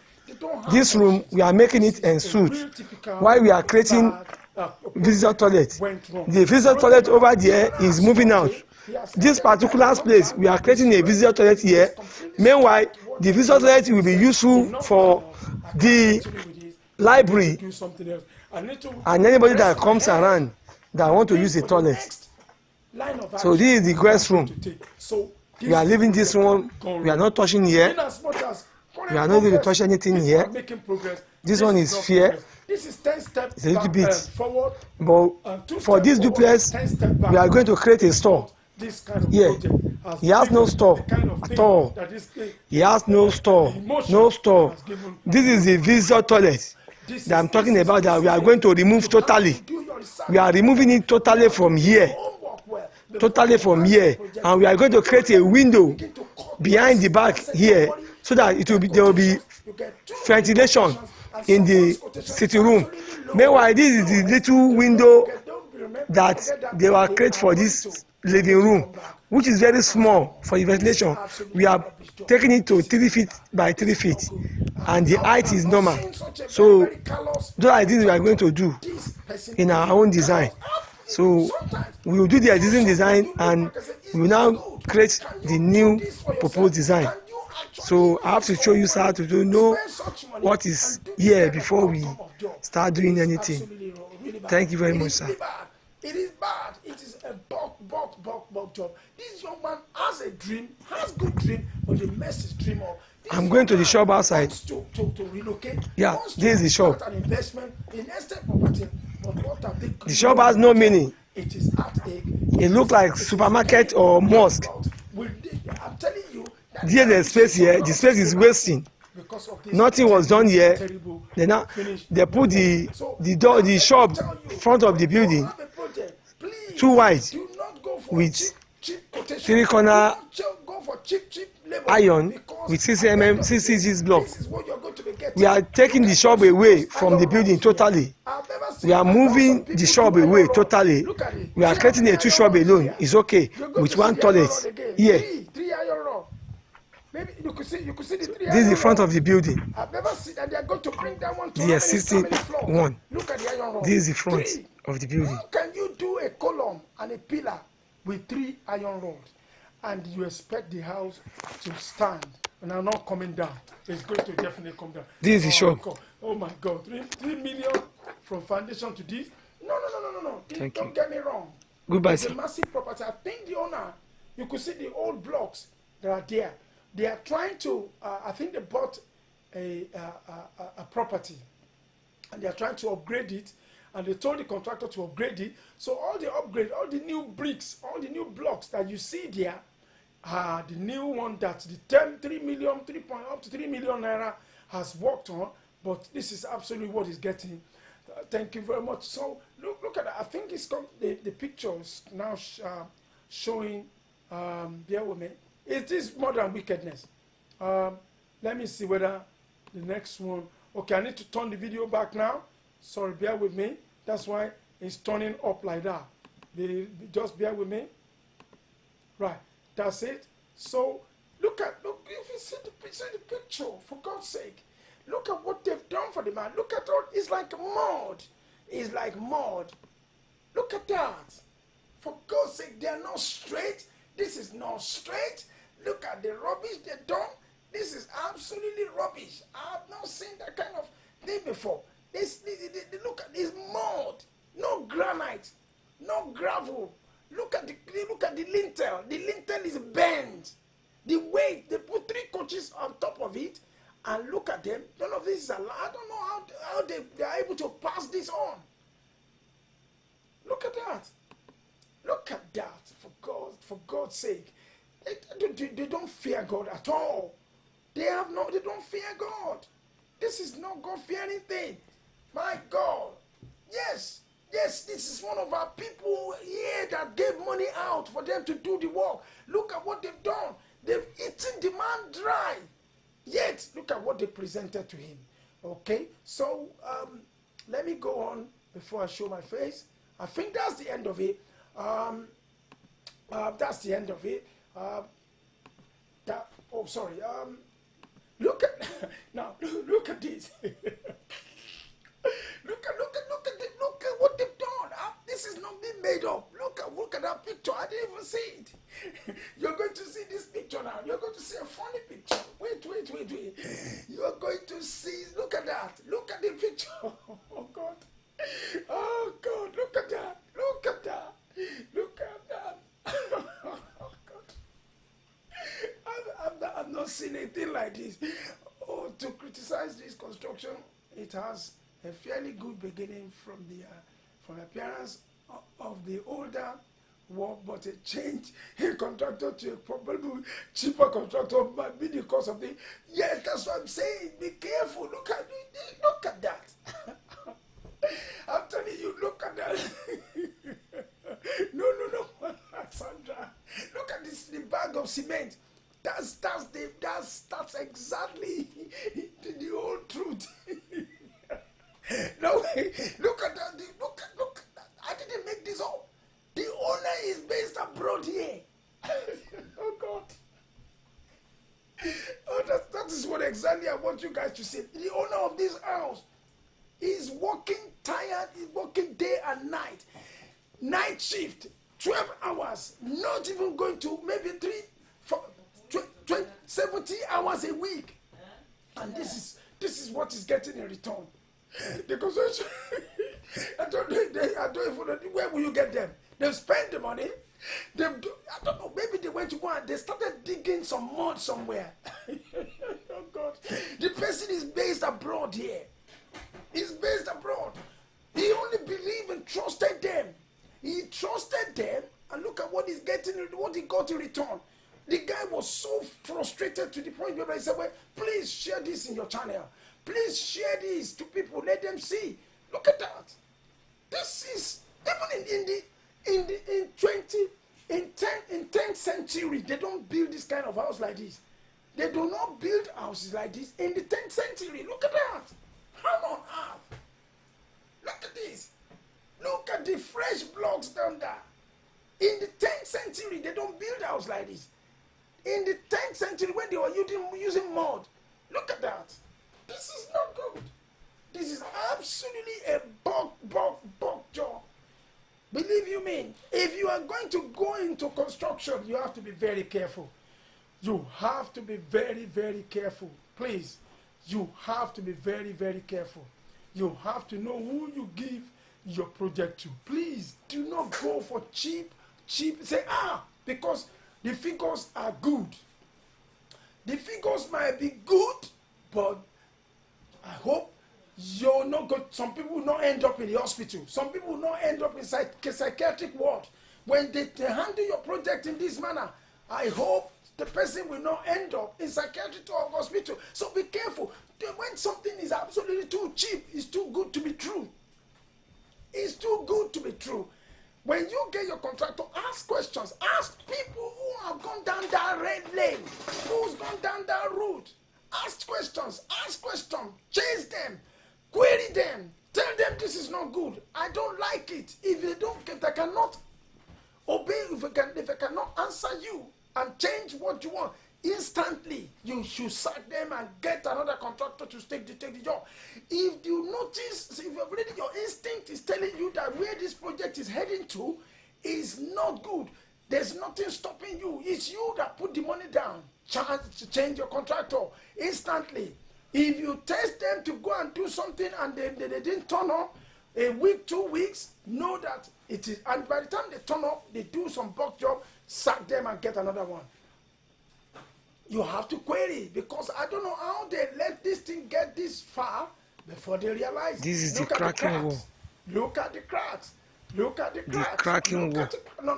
This room, we are making it and suite. While we are creating visitor toilet. The visitor toilet over there is moving out. This particular place, we are creating a visitor toilet here. Meanwhile, the visitor toilet will be useful for the library and anybody that comes around that want to use the toilet. So this is the guest room. We are leaving this one. We are not touching here. We are not going to touch anything here. This one is fair. It's a little bit. But for this duplex, we are going to create a store. Yeah, he has no store at all. He has no store. No store. This is the visitor toilet that I'm talking about, that we are going to remove totally. We are removing it totally from here. Totally from here. And we are going to create a window behind the back here, so that there will be ventilation in the sitting room. Meanwhile, this is the little window that they were created for this living room, which is very small for the ventilation. We are taking it to 3 feet by 3 feet, and the height is normal. So those are things we are going to do in our own design. So we will do the existing design, and we will now create the new proposed design. So I have to show you how to know what is here before we start doing anything. Thank you very much, sir. It is bad. It is a bulk job. This young man has a dream, has good dream, but the mess is dream of. I'm going to the shop outside. To relocate. Yeah, this is the shop. An investment in estate property, but what have they? The shop has no meaning. It is heartache. It looks like supermarket or mosque. I'm telling you. There the space here. The space is wasting. Nothing was done here. They put the shop front of the building too wide with 3 corner iron with 6 inches block. We are taking the shop away from the building totally. We are moving the shop away totally. We are creating a 2 shop alone. It's okay with 1 toilet here. Maybe you could see the 3. This is the front of the building. I've never seen that they are going to bring that one to the existing one. Look at the iron rod. This is the front of the building. How can you do a column and a pillar with 3 iron rods, and you expect the house to stand and are not coming down? It's going to definitely come down. This is the shop. Oh my God, 3 million from foundation to this? No. Don't get me wrong. Goodbye, it's sir. A massive property. I think the owner, you could see the old blocks that are there. They are trying to, I think they bought a property, and they are trying to upgrade it, and they told the contractor to upgrade it. So all the upgrade, all the new bricks, all the new blocks that you see there are the new one that the 3 million, up to 3 million naira has worked on, but this is absolutely what he's getting. Thank you very much. So look at that. I think it's got the picture is now showing, bear with me. It is more than wickedness. Let me see whether the next one. Okay, I need to turn the video back now. Sorry, bear with me. That's why it's turning up like that. Just bear with me. Right, that's it. So look, if you see the picture, for God's sake. Look at what they've done for the man. Look at all, it's like mud. It's like mud. Look at that. For God's sake, they are not straight. This is not straight. Look at the rubbish they've done. This is absolutely rubbish. I have not seen that kind of thing before. Look at this mud. No granite. No gravel. Look at the lintel. The lintel is bent. The weight, they put 3 coaches on top of it, and look at them. None of this is allowed. I don't know how they are able to pass this on. Look at that. Look at that. For God's sake. They don't fear God at all. They don't fear God. This is not God-fearing thing. My God. Yes, this is one of our people here that gave money out for them to do the work. Look at what they've done. They've eaten the man dry. Yet, look at what they presented to him. Okay, so let me go on before I show my face. I think that's the end of it. That's the end of it. Look at now. Look at this. Look at what they've done. This is not being made up. Look at that picture. I didn't even see it. You're going to see this picture now. You're going to see a funny picture. Wait. You're going to see. Look at that. Look at the picture. Oh God. Oh God. Look at that. Look at that. Look at that. Oh God. I've not seen anything like this. Oh, to criticize this construction, it has a fairly good beginning from the appearance of the older work, but a change in contractor to a probably cheaper contractor might be the cause of the. Yes, that's what I'm saying. Be careful. Look at that. I'm telling you, look at that. No, Sandra. Look at this. The bag of cement. That's exactly the whole truth. No way. Look at that. Look. I didn't make this up. The owner is based abroad here. Oh God. Oh, that is what exactly I want you guys to see. The owner of this house is working tired. He's working day and night. Night shift, 12 hours. Not even going to maybe 70 hours a week. And this is what he's getting in return. The construction, I don't even know, where will you get them? They've spent the money. I don't know, maybe they went to go and they started digging some mud somewhere. Oh God. The person is based abroad here. He's based abroad. He only believed and trusted them. He trusted them, and look at what he's getting, what he got in return. The guy was so frustrated to the point where he said, well, please share this in your channel. Please share this to people. Let them see. Look at that. This is even in 10th century, they don't build this kind of house like this. They do not build houses like this in the 10th century. Look at that. How on earth? Look at this. Look at the fresh blocks down there. In the 10th century, they don't build a house like this. In the 10th century, when they were using mud, look at that. This is not good. This is absolutely a bug job. Believe you me, if you are going to go into construction, you have to be very careful. You have to be very, very careful. Please, you have to be very, very careful. You have to know who you give your project to. Please, do not go for cheap. Say, because the figures are good. The figures might be good, but I hope you're not good. Some people will not end up in the hospital. Some people will not end up in psychiatric ward. When they handle your project in this manner, I hope the person will not end up in psychiatric or hospital. So be careful. When something is absolutely too cheap, it's too good to be true. It's too good to be true. When you get your contractor, ask questions. Ask people who have gone down that red lane, who's gone down that route. Ask questions. Chase them. Query them. Tell them this is not good. I don't like it. If they cannot obey, if they cannot answer you and change what you want, instantly you should sack them and get another contractor to take the job. If you notice, if you've already, your instinct is telling you that where this project is heading to is not good, there's nothing stopping you. It's you that put the money down. Change your contractor instantly. If you test them to go and do something and they didn't turn up, a week, 2 weeks, know that it is, and by the time they turn up, they do some bulk job, sack them and get another one. You have to query, because I don't know how they let this thing get this far before they realize. This is the cracking wall. Look at the cracks. Look at the cracks. The cracking wall.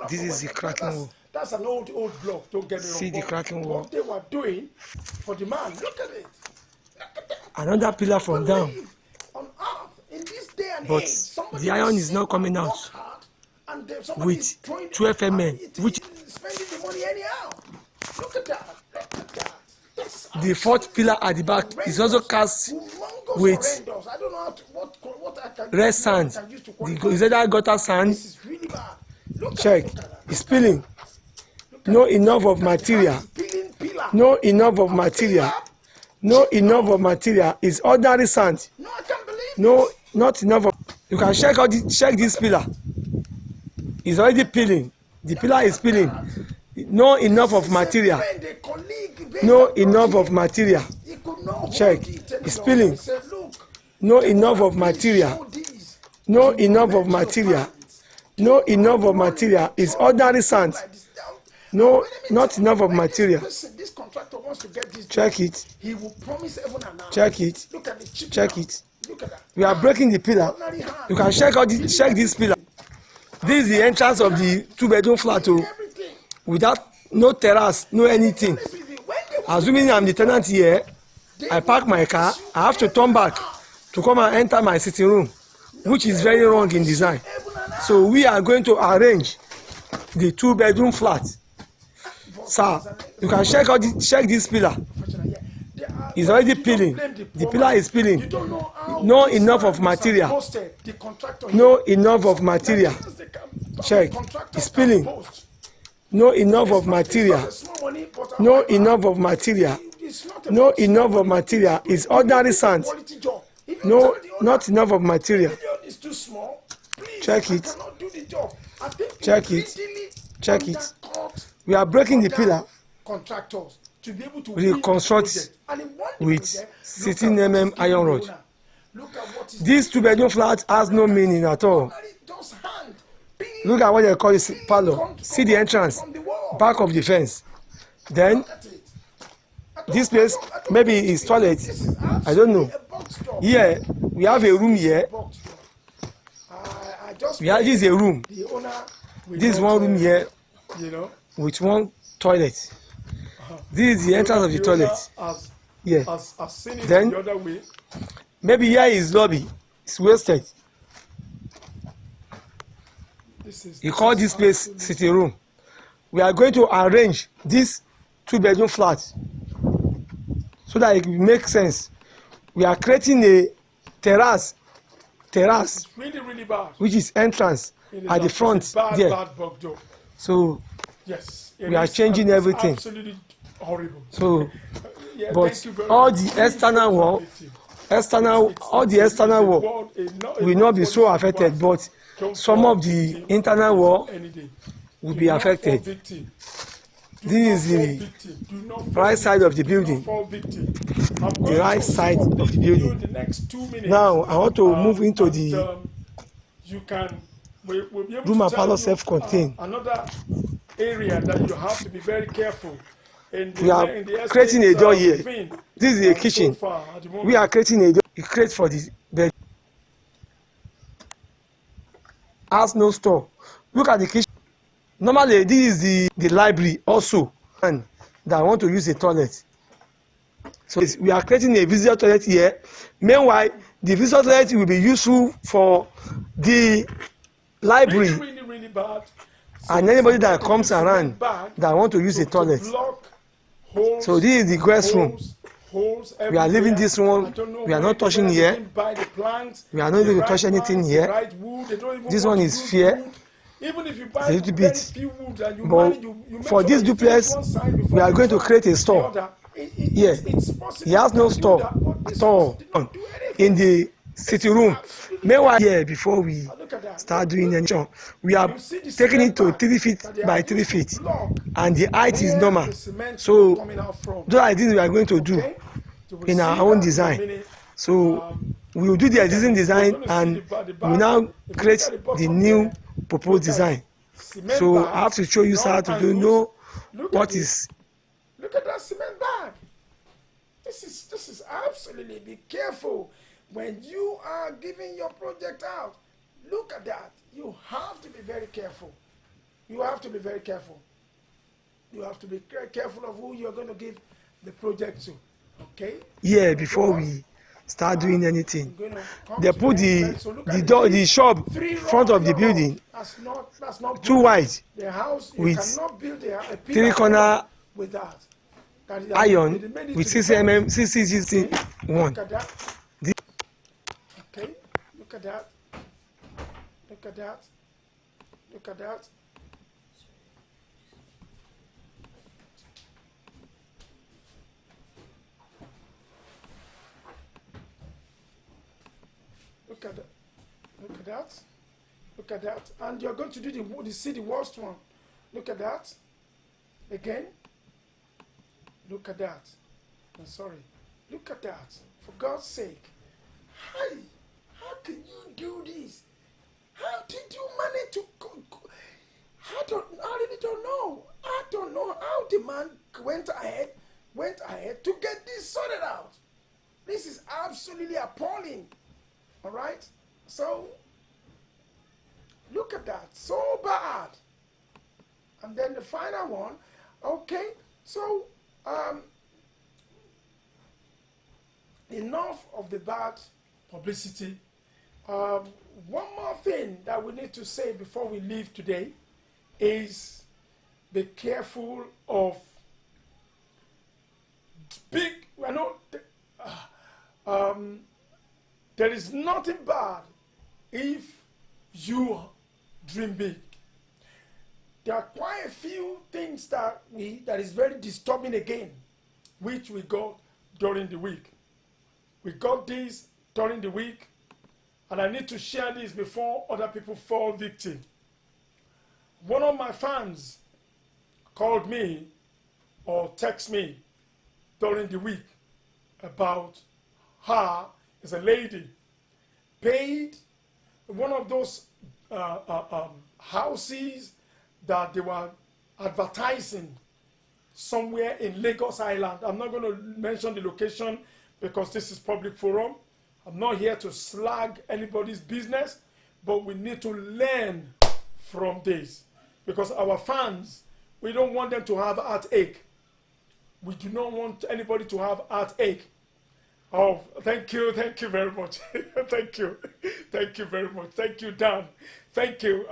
This is the cracking wall. That's an old block. Don't get me wrong. See the cracking wall. What they were doing for the man. Look at it. Look at that. Another pillar from down. On earth, in this day and But age, the iron is not coming out with 12 mm, which spending the money anyhow. Look at that. Look at that. The fourth pillar at the back is also cast with I don't know what I can red sand. Is either gutter sand. This is really bad. Look Check. It's spilling. No enough of material. No enough of material. No enough of material. It's ordinary sand. No, I can't believe No, not enough of. You can check this pillar. It's already peeling. The pillar is peeling. No enough of material. No enough of material. Check. It's peeling. No enough of material. No enough of material. No enough of material. It's ordinary sand. No, not enough of material. This contractor wants to get this. Check it. He will promise heaven and earth. Check it. Look at the chip. Check it. Look at that. We are breaking the pillar. You can check this pillar. This is the entrance of the 2-bedroom flat without no terrace, no anything. Assuming I'm the tenant here, I park my car, I have to turn back to come and enter my sitting room, which is very wrong in design. So we are going to arrange the 2-bedroom flat. Sir, you can check this pillar. It's already peeling. The pillar is peeling. No enough of material. No enough of material. Check. It's peeling. No enough of material. No enough of material. No enough of material. It's ordinary sand. No, not enough of material. Check it. Check it. Check it. We are breaking the pillar. Contractors to be able to reconstruct with 16 mm iron rod. This 2-bedroom flat has no meaning at all. Look at what they call this parlor. See the entrance, back of the fence. Then this place maybe is toilet. I don't know. Here we have a room here. This is a room. This is one room here with one toilet. This is the entrance of the toilet. Yeah. Then maybe here is lobby. It's wasted. You call this place sitting room. We are going to arrange this 2-bedroom flat so that it will make sense. We are creating a terrace, really bad, which is entrance at the front there. So yes, we are changing everything. Absolutely horrible. So, yeah, but all the external wall, will not be so affected, but some of the internal wall will be affected. This is the right side of the building. The right side of the building. Now I want to move into the room and parlor self-contained. Another area that you have to be very careful. We are creating a door here. This is a kitchen. We are creating a door. You create for the bed. Has no store. Look at the kitchen. Normally, this is the library also, and that I want to use a toilet. So we are creating a visitor toilet here. Meanwhile, the visitor toilet will be useful for the library really bad. And anybody that comes around that want to use a toilet. So this is the guest room. We are leaving this one. We are not touching here. We are not going to touch anything here. This one is fair. Even if you buy a little very bit. few wood and you But manage, you make for sure this that you finish duplex, one side before we are you going to try create a the store. other. Yeah, It's possible he has you no can do store that, but this at all person did not do anything. in the This sitting is room. absolutely Meanwhile, very- here before we Look at that. start Look, doing look. anything, we are You see the taking cement it to bag 3 feet that they by have 3 used to feet, block and the height is where normal. the cement is So coming out from. those are things we are going to do Okay? You will in our see own that in a design. minute. So we will do the Look at existing it. You're design going to see and the we will bag. now If you look create at the the bottom new there, proposed look at design. cement So bags, I have to show you in all how to angles. know Look what at it. is. Look at that cement bag. This is absolutely, be careful when you are giving your project out. Look at that. You have to be very careful. You have to be very careful. You have to be very careful of who you're going to give the project to. Okay? Yeah, before we start doing anything, they They put the door, the shop front of the building That's not too good. wide The house, you with cannot build a 3 pillar corner with that. iron They made it with to the 6 top. mm 6 Okay? one. Look at that. Okay? Look at that. Look at that. Look at that. Look at that. Look at that. Look at that. And you're going to do the worst one. Look at that. Again. Look at that. I'm sorry. Look at that. For God's sake. Hi. How can you do this? How did you manage to I really don't know. I don't know how the man went ahead to get this sorted out. This is absolutely appalling. All right? So, look at that. So bad. And then the final one. Okay? So, enough of the bad publicity. One more thing that we need to say before we leave today is be careful of big, there is nothing bad if you dream big. There are quite a few things that is very disturbing again, which we got during the week. We got this during the week, and I need to share this before other people fall victim. One of my fans called me or text me during the week about her, as a lady, paid one of those houses that they were advertising somewhere in Lagos Island. I'm not going to mention the location because this is public forum. I'm not here to slag anybody's business, but we need to learn from this. Because our fans, we don't want them to have heartache. We do not want anybody to have heartache. Oh, thank you very much. Thank you very much. Thank you, Dan. Thank you.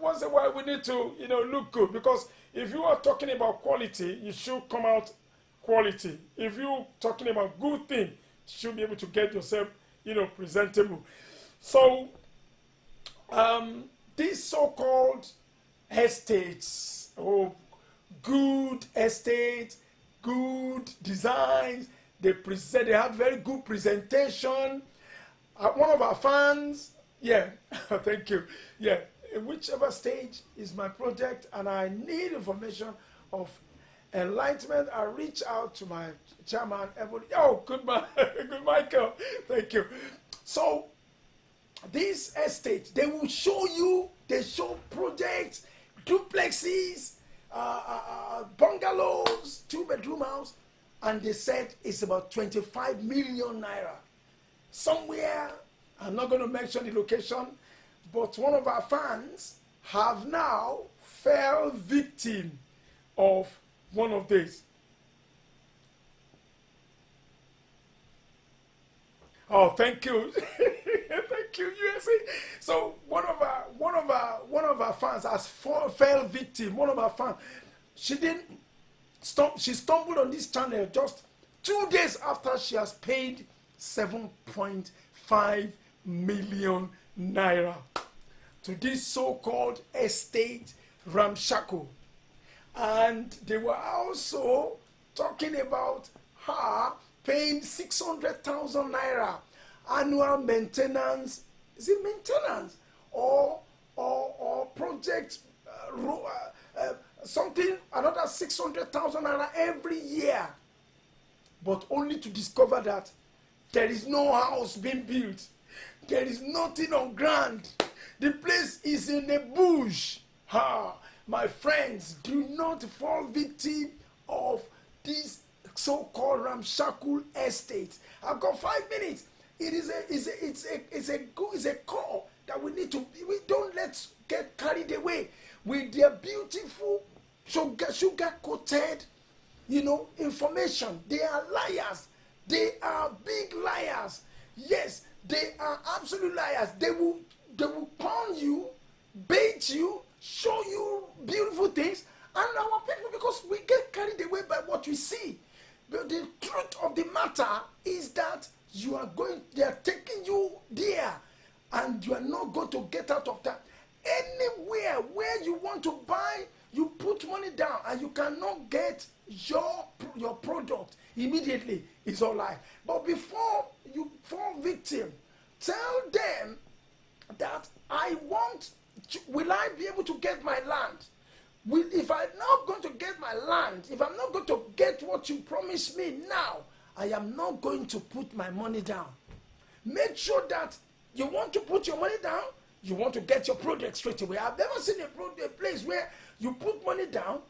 Once in a while we need to, look good, because if you are talking about quality, you should come out quality. If you're talking about good thing, you should be able to get yourself, presentable. So, these so-called estates, good estates, good designs, they have very good presentation. One of our fans, thank you, in whichever stage is my project and I need information of enlightenment, I reach out to my chairman. Good Michael, thank you. So, this estate, they will show you, they show projects, duplexes, bungalows, 2-bedroom house, and they said it's about 25 million naira. Somewhere, I'm not going to mention the location, but one of our fans have now fell victim of one of these. Oh, thank you. Thank you, USA. So one of our fans has fell victim. One of our fans, she stumbled on this channel just 2 days after she has paid 7.5 million naira. to this so-called estate ramshackle. And they were also talking about her paying 600,000 naira annual maintenance. Is it maintenance or project something, another 600,000 naira every year, but only to discover that there is no house being built, there is nothing on ground, the place is in a bush. My friends, do not fall victim of this so-called ramshackle estate. I've got 5 minutes. It's a call that we need to. We don't let's get carried away with their beautiful sugar coated, information. They are liars. They are big liars. Yes, they are absolute liars. They will con you, bait you, show you beautiful things, and our people, because we get carried away by what we see. But the truth of the matter is that they are taking you there, and you are not going to get out of that. Anywhere where you want to buy, you put money down, and you cannot get your product immediately. It's all right. But before you fall victim, tell them that will I be able to get my land? If I'm not going to get my land, if I'm not going to get what you promised me now, I am not going to put my money down. Make sure that you want to put your money down, you want to get your product straight away. I've never seen a place where you put money down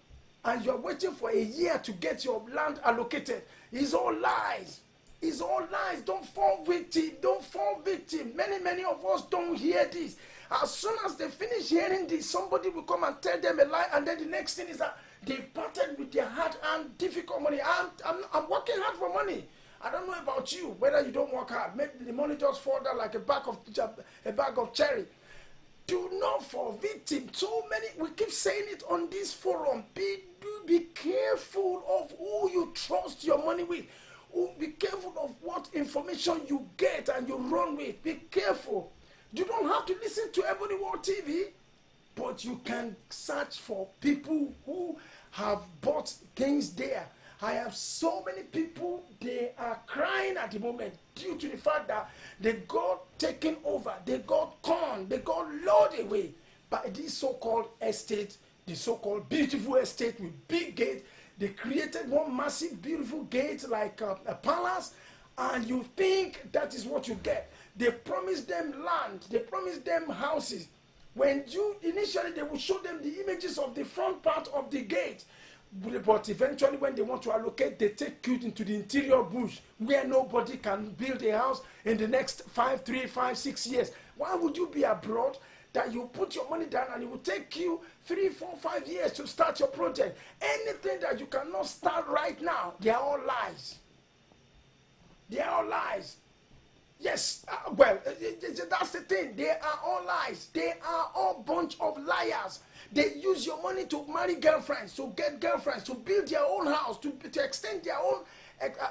and you're waiting for a year to get your land allocated. It's all lies. It's all lies. Don't fall victim. Don't fall victim. Many of us don't hear this. As soon as they finish hearing this, somebody will come and tell them a lie, and then the next thing is that they've parted with their hard and difficult money. I'm working hard for money. I don't know about you, whether you don't work hard. Maybe the money just fall down like a bag of cherry. Do not fall victim. So many, we keep saying it on this forum. Be careful of who you trust your money with. Be careful of what information you get and you run with. Be careful. You don't have to listen to Ebony World TV, but you can search for people who have bought things there. I have so many people, they are crying at the moment due to the fact that they got taken over, they got conned, they got lured away by this so-called estate, the so-called beautiful estate with big gate. They created one massive beautiful gate like a palace, and you think that is what you get. They promised them land, they promised them houses. When initially they will show them the images of the front part of the gate, but eventually when they want to allocate, they take you into the interior bush where nobody can build a house in the next 3, 5, 6 years. Why would you be abroad that you put your money down and it will take you 3, 4, 5 years to start your project? Anything that you cannot start right now, they are all lies. They are all lies. Yes, that's the thing. They are all lies. They are all bunch of liars. They use your money to marry girlfriends, to get girlfriends, to build their own house, to extend their own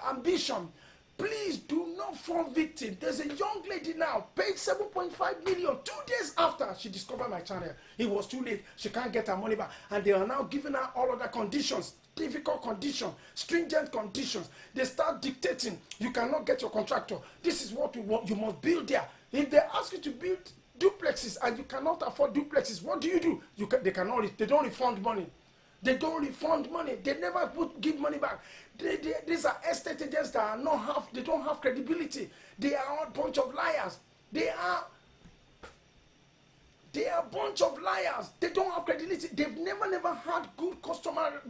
ambition. Please do not fall victim. There's a young lady now, paid 7.5 million 2 days after she discovered my channel. It was too late. She can't get her money back. And they are now giving her all other conditions, difficult conditions, stringent conditions. They start dictating, you cannot get your contractor. This is what you want. You must build there. If they ask you to build duplexes and you cannot afford duplexes, what do? They don't refund money. They don't refund money. They never give money back. These are estate agents that they don't have credibility. They are all a bunch of liars. They are a bunch of liars. They don't have credibility. They've never had good customer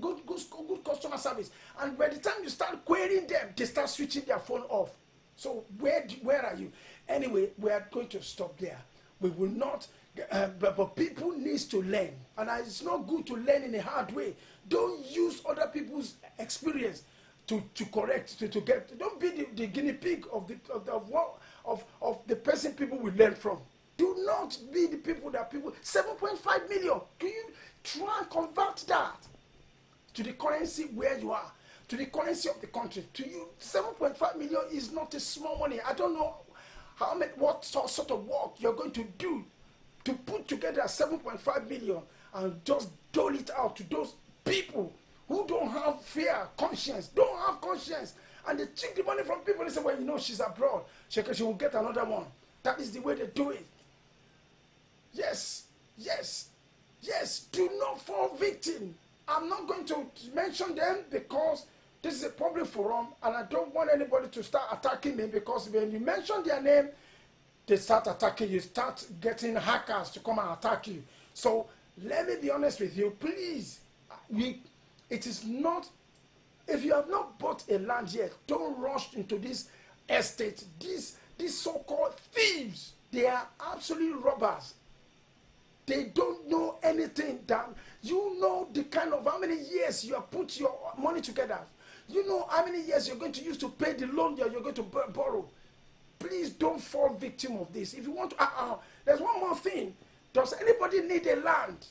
service. And by the time you start querying them, they start switching their phone off. So where are you? Anyway, we are going to stop there. We will not, but people need to learn. And it's not good to learn in a hard way. Don't use other people's experience to correct, to get. Don't be the guinea pig of the person people will learn from. Do not be the people 7.5 million. Can you try and convert that to the currency where you are, to the currency of the country? To you, 7.5 million is not a small money. I don't know what sort of work you're going to do to put together 7.5 million and just dole it out to those people who don't have fear, conscience, and they take the money from people and say, well, you know, she's abroad, she will get another one. That is the way they do it. Yes, do not fall victim. I'm not going to mention them because this is a public forum and I don't want anybody to start attacking me, because when you mention their name, they start attacking you, start getting hackers to come and attack you. So let me be honest with you, please. It is not, if you have not bought a land yet, don't rush into this estate. These so-called thieves, they are absolute robbers. They don't know anything. That you know the kind of how many years you have put your money together. You know how many years you're going to use to pay the loan that you're going to borrow. Please don't fall victim of this. If you want to, there's one more thing. Does anybody need a land?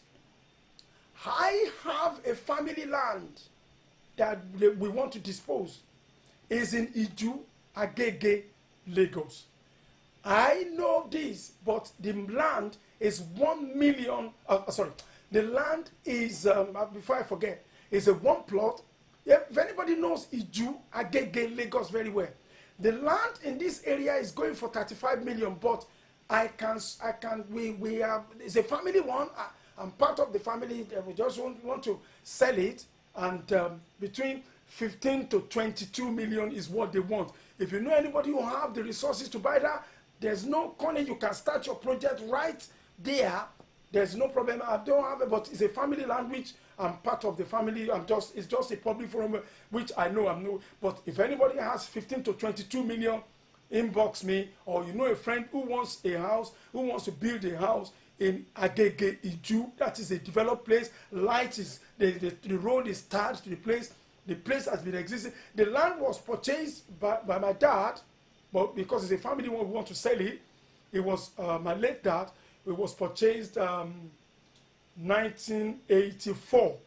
I have a family land that we want to dispose. It's in Iju, Agege, Lagos. I know this, but the land is 1 million. The land is, before I forget, is a one plot. If anybody knows Iju, Agege, Lagos very well, the land in this area is going for 35 million, but we are, it's a family one. I'm part of the family. We just want to sell it, and between 15 to 22 million is what they want. If you know anybody who have the resources to buy that, there's no corner. You can start your project right there. There's no problem. I don't have it, but it's a family land which I'm part of the family. It's just a public forum which I know I'm no. But if anybody has 15 to 22 million, inbox me, or you know a friend who wants a house, who wants to build a house in Agege Iju. That is a developed place. Light is the road is tarred to the place. The place has been existing. The land was purchased by my dad, but because it's a family one, we want to sell it. It was my late dad. It was purchased 1984,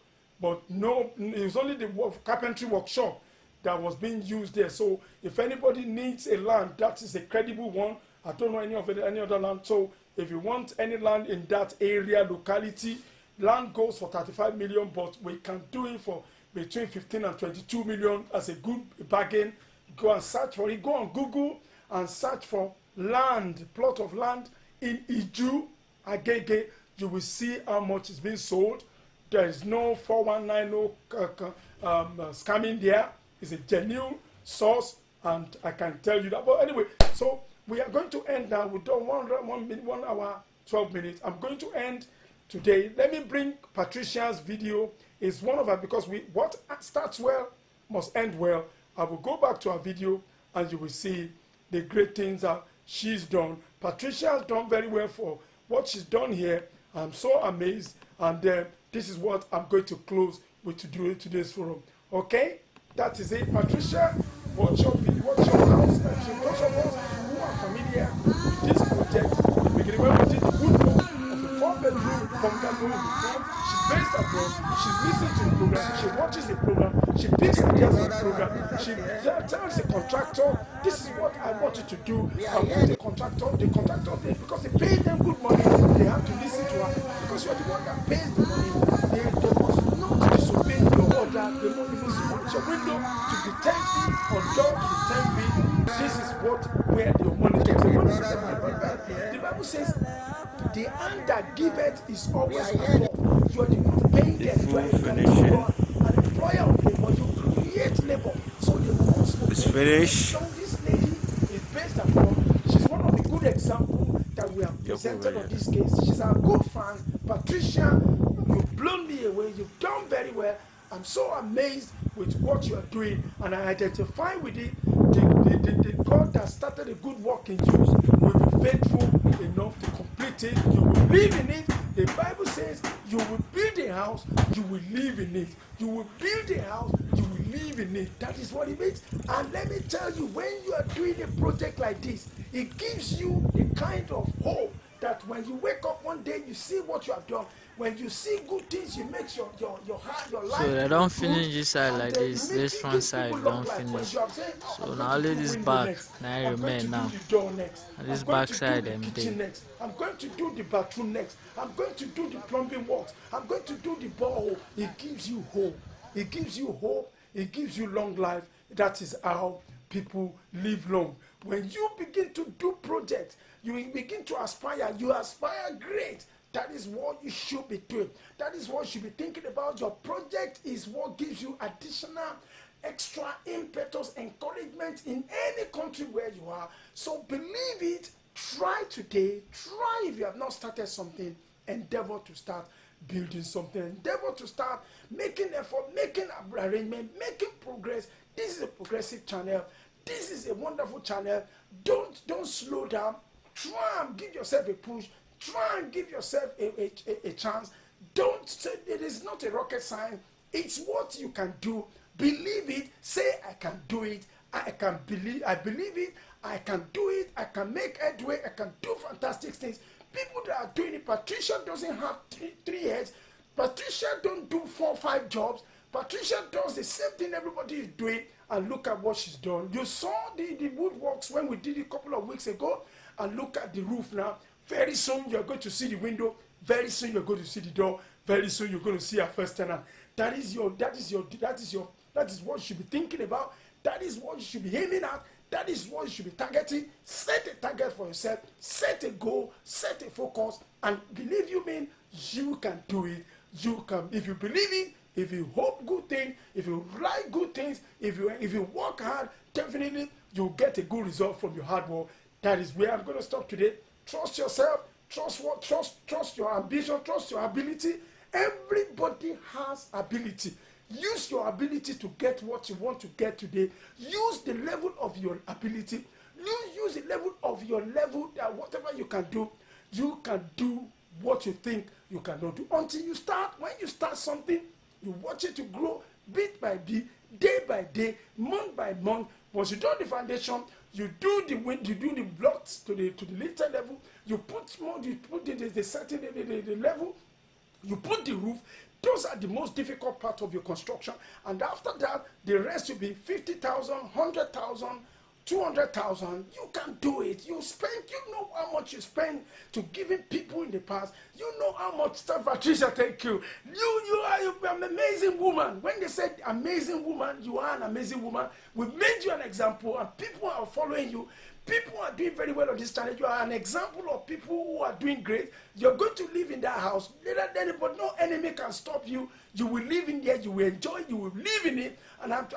but no, it was only the carpentry workshop that was being used there. So if anybody needs a land, that is a credible one. I don't know any other land. So if you want any land in that area, locality, land goes for 35 million, but we can do it for between 15 and 22 million as a good bargain. Go and search for it. Go on Google and search for land, plot of land in Iju, Agege. You will see how much is being sold. There is no 419, no scamming there. It's a genuine source, and I can tell you that. But anyway, so we are going to end now. We've done 1 hour, 12 minutes. I'm going to end today. Let me bring Patricia's video. It's one of her, because what starts well must end well. I will go back to her video and you will see the great things that she's done. Patricia has done very well for what she's done here. I'm so amazed, and this is what I'm going to close with today's forum. Okay, that is it. Patricia, watch your video, watch your house. And so those of us who are familiar with this project, the beginning when we did the woodwork of the 4-bedroom bungalow in the front, she's based abroad. She's listening to the program. She watches the program. She picks ideas from the program. She tells the contractor, "This is what I want you to do." I want the contractor, because they pay them good money, they have to listen to her, because you're the one that pays the money. They must not disobey your order. They won't even smash your window to the 10 feet or door to the 10 feet. This is where your money takes. The Bible says, "The hand that giveth is always above." You are the one paying the employer, an employer of labor. You create labor, so the most. It's finished. So this lady is based upon. She's one of the good examples that we have presented on this case. She's a good fan. Patricia, you've blown me away. You've done very well. I'm so amazed with what you are doing, and I identify with it. The God that started a good work in you will be faithful enough to complete it. You will live in it. The Bible says you will build a house, you will live in it. You will build a house, you will live in it. That is what it means. And let me tell you, when you are doing a project like this, it gives you the kind of hope that when you wake up one day, you see what you have done. When you see good things, you make your heart, your life. So they don't finish this side like this. This front side don't finish. So now only this back now remain now. And this back side empty. Next. I'm going to do the bathroom next. I'm going to do the plumbing works. I'm going to do the borehole. It gives you hope. It gives you hope. It gives you long life. That is how people live long. When you begin to do projects, you begin to aspire. You aspire great. That is what you should be doing. That is what you should be thinking about. Your project is what gives you additional, extra impetus, encouragement in any country where you are. So believe it. Try today. Try if you have not started something. Endeavor to start building something. Endeavor to start making effort, making arrangement, making progress. This is a progressive channel. This is a wonderful channel. Don't slow down. Try and give yourself a push. Try and give yourself a chance. Don't say it is not a rocket science. It's what you can do. Believe it. Say I can do it. I believe it. I can do it. I can make headway. I can do fantastic things. People that are doing it. Patricia doesn't have three heads. Patricia don't do 4 or 5 jobs. Patricia does the same thing everybody is doing, and look at what she's done. You saw the woodworks when we did it a couple of weeks ago, and look at the roof now. Very soon you're going to see the window. Very soon you're going to see the door. Very soon you're going to see our first tenant. That is what you should be thinking about. That is what you should be aiming at. That is what you should be targeting. Set a target for yourself. Set a goal. Set a focus. And believe you can do it. You can, if you believe it, if you hope good things, if you like good things, if you work hard, definitely you'll get a good result from your hard work. That is where I'm going to stop today. Trust yourself. Trust your ambition. Trust your ability. Everybody has ability. Use your ability to get what you want to get today. Use the level of your ability. Use the level of your level, that whatever you can do what you think you cannot do. Until you start. When you start something, you watch it to grow bit by bit, day by day, month by month. Once you do the foundation, you do the blocks to the little level. You put more. You put the level. You put the roof. Those are the most difficult part of your construction. And after that, the rest will be 50,000, 100,000, 200,000. You can do it. You know how much you spend to giving people in the past. You know how much stuff. Patricia, thank you. You are an amazing woman. When they said amazing woman, you are an amazing woman. We made you an example, and people are following you. People are doing very well on this channel. You are an example of people who are doing great. You're going to live in that house. But no enemy can stop you. You will live in there. You will enjoy. You will live in it. And I'm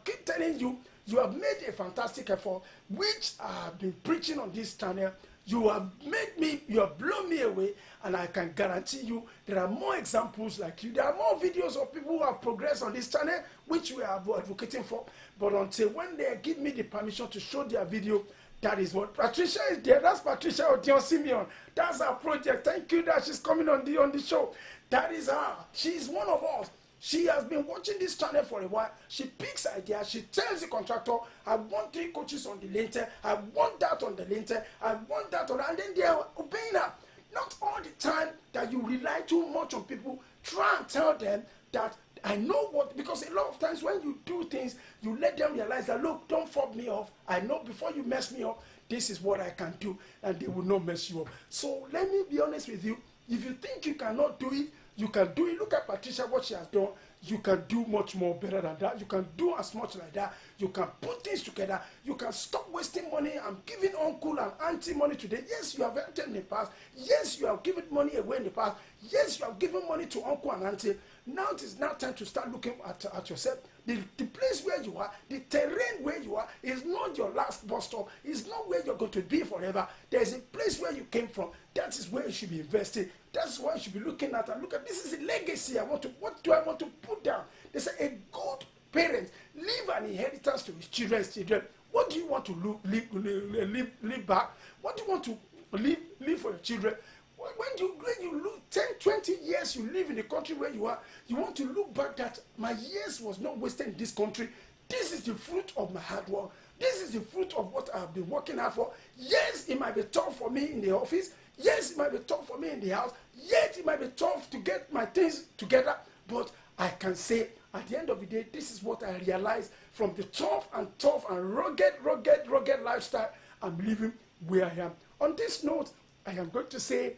keep telling you, you have made a fantastic effort, which I have been preaching on this channel. You have blown me away, and I can guarantee you there are more examples like you. There are more videos of people who have progressed on this channel, which we are advocating for. But until when they give me the permission to show their video, that is what Patricia is there. That's Patricia Odion Simeon. That's our project. Thank you that she's coming on the show. That is her. She's one of us. She has been watching this channel for a while. She picks ideas. She tells the contractor, I want 3 coaches on the lintel. I want that on the lintel. I want that on, and then they are obeying her. Not all the time that you rely too much on people. Try and tell them that I know what, because a lot of times when you do things, you let them realize that, look, don't fob me off. I know before you mess me up, this is what I can do, and they will not mess you up. So let me be honest with you. If you think you cannot do it, you can do it. Look at Patricia, what she has done. You can do much more better than that. You can do as much like that. You can put things together. You can stop wasting money. I'm giving uncle and auntie money today. Yes, you have entered in the past. Yes, you have given money away in the past. Yes, you have given money to uncle and auntie. Now it is now time to start looking at yourself. The place where you are, the terrain where you are, is not your last bus stop. It's not where you're going to be forever. There's a place where you came from. That is where you should be investing. That's why you should be looking at and look at. This is a legacy. What do I want to put down? They say a good parent leave an inheritance to his children's children. What do you want to leave back? What do you want to leave for your children? When you look 10, 20 years, you live in the country where you are, you want to look back that my years was not wasted in this country. This is the fruit of my hard work. This is the fruit of what I've been working hard for. Yes, it might be tough for me in the office. Yes, it might be tough for me in the house. Yes, it might be tough to get my things together. But I can say, at the end of the day, this is what I realized from the tough and rugged lifestyle I'm living where I am. On this note, I am going to say,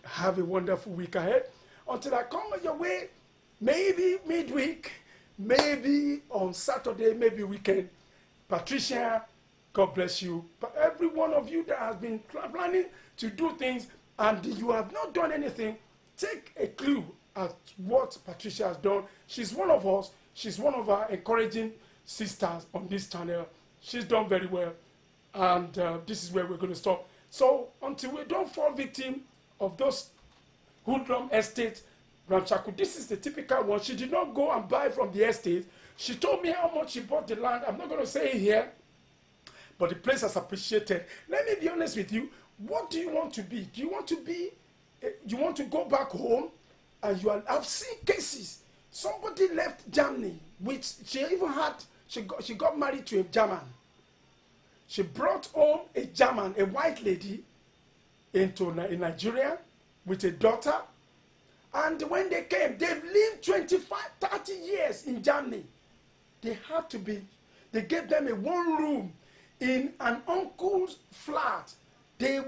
have a wonderful week ahead. Until I come your way, maybe midweek, maybe on Saturday, maybe weekend. Patricia, God bless you. But every one of you that has been planning to do things and you have not done anything, take a clue at what Patricia has done. She's one of us. She's one of our encouraging sisters on this channel. She's done very well. And this is where we're going to stop. So until we don't fall victim of those hoodlum estates, Ramchaku, this is the typical one. She did not go and buy from the estate. She told me how much she bought the land. I'm not going to say it here, but the place has appreciated. Let me be honest with you. What do you want to be? Do you want to be, you want to go back home? And I've seen cases. Somebody left Germany, which she even had, she got married to a German. She brought home a German, a white lady, in Nigeria with a daughter. And when they came, they've lived 25, 30 years in Germany. They gave them a one room in an uncle's flat. The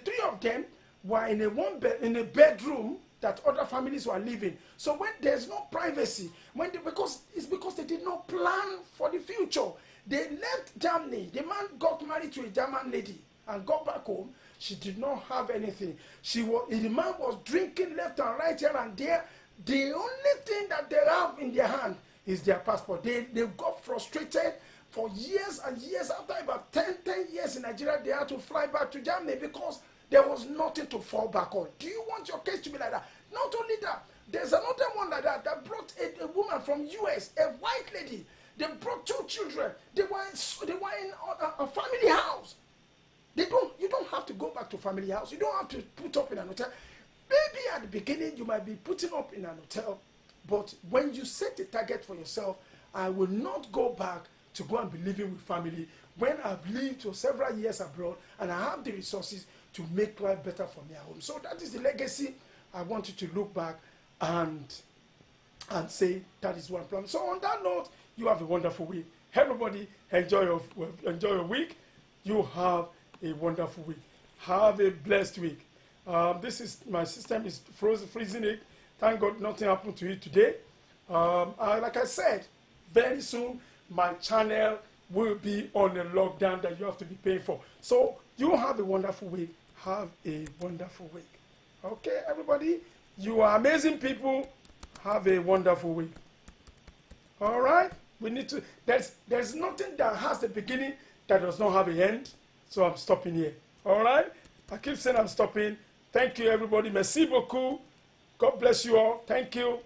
three of them were in a bedroom that other families were living. So when there's no privacy, because they did not plan for the future. They left Germany. The man got married to a German lady and got back home. She did not have anything. The man was drinking left and right here and there. The only thing that they have in their hand is their passport. They got frustrated for years and years. After about 10 years in Nigeria, they had to fly back to Germany because there was nothing to fall back on. Do you want your case to be like that? Not only that, there's another one like that brought a woman from US, a white lady. They brought 2 children. They were in a family house. You don't have to go back to family house. You don't have to put up in an hotel. Maybe at the beginning you might be putting up in an hotel, but when you set a target for yourself, I will not go back to go and be living with family when I've lived for several years abroad and I have the resources to make life better for me at home. So that is the legacy. I want you to look back and say that is one plan. So on that note, you have a wonderful week. Everybody, enjoy your week. You have a wonderful week. Have a blessed week. My system is freezing it. Thank God nothing happened to it today. Like I said, very soon my channel will be on a lockdown that you have to be paying for. So you have a wonderful week. Have a wonderful week. Okay, everybody, you are amazing people. Have a wonderful week. All right, we need to. There's nothing that has a beginning that does not have an end. So I'm stopping here. All right, I keep saying I'm stopping. Thank you, everybody. Merci beaucoup. God bless you all. Thank you.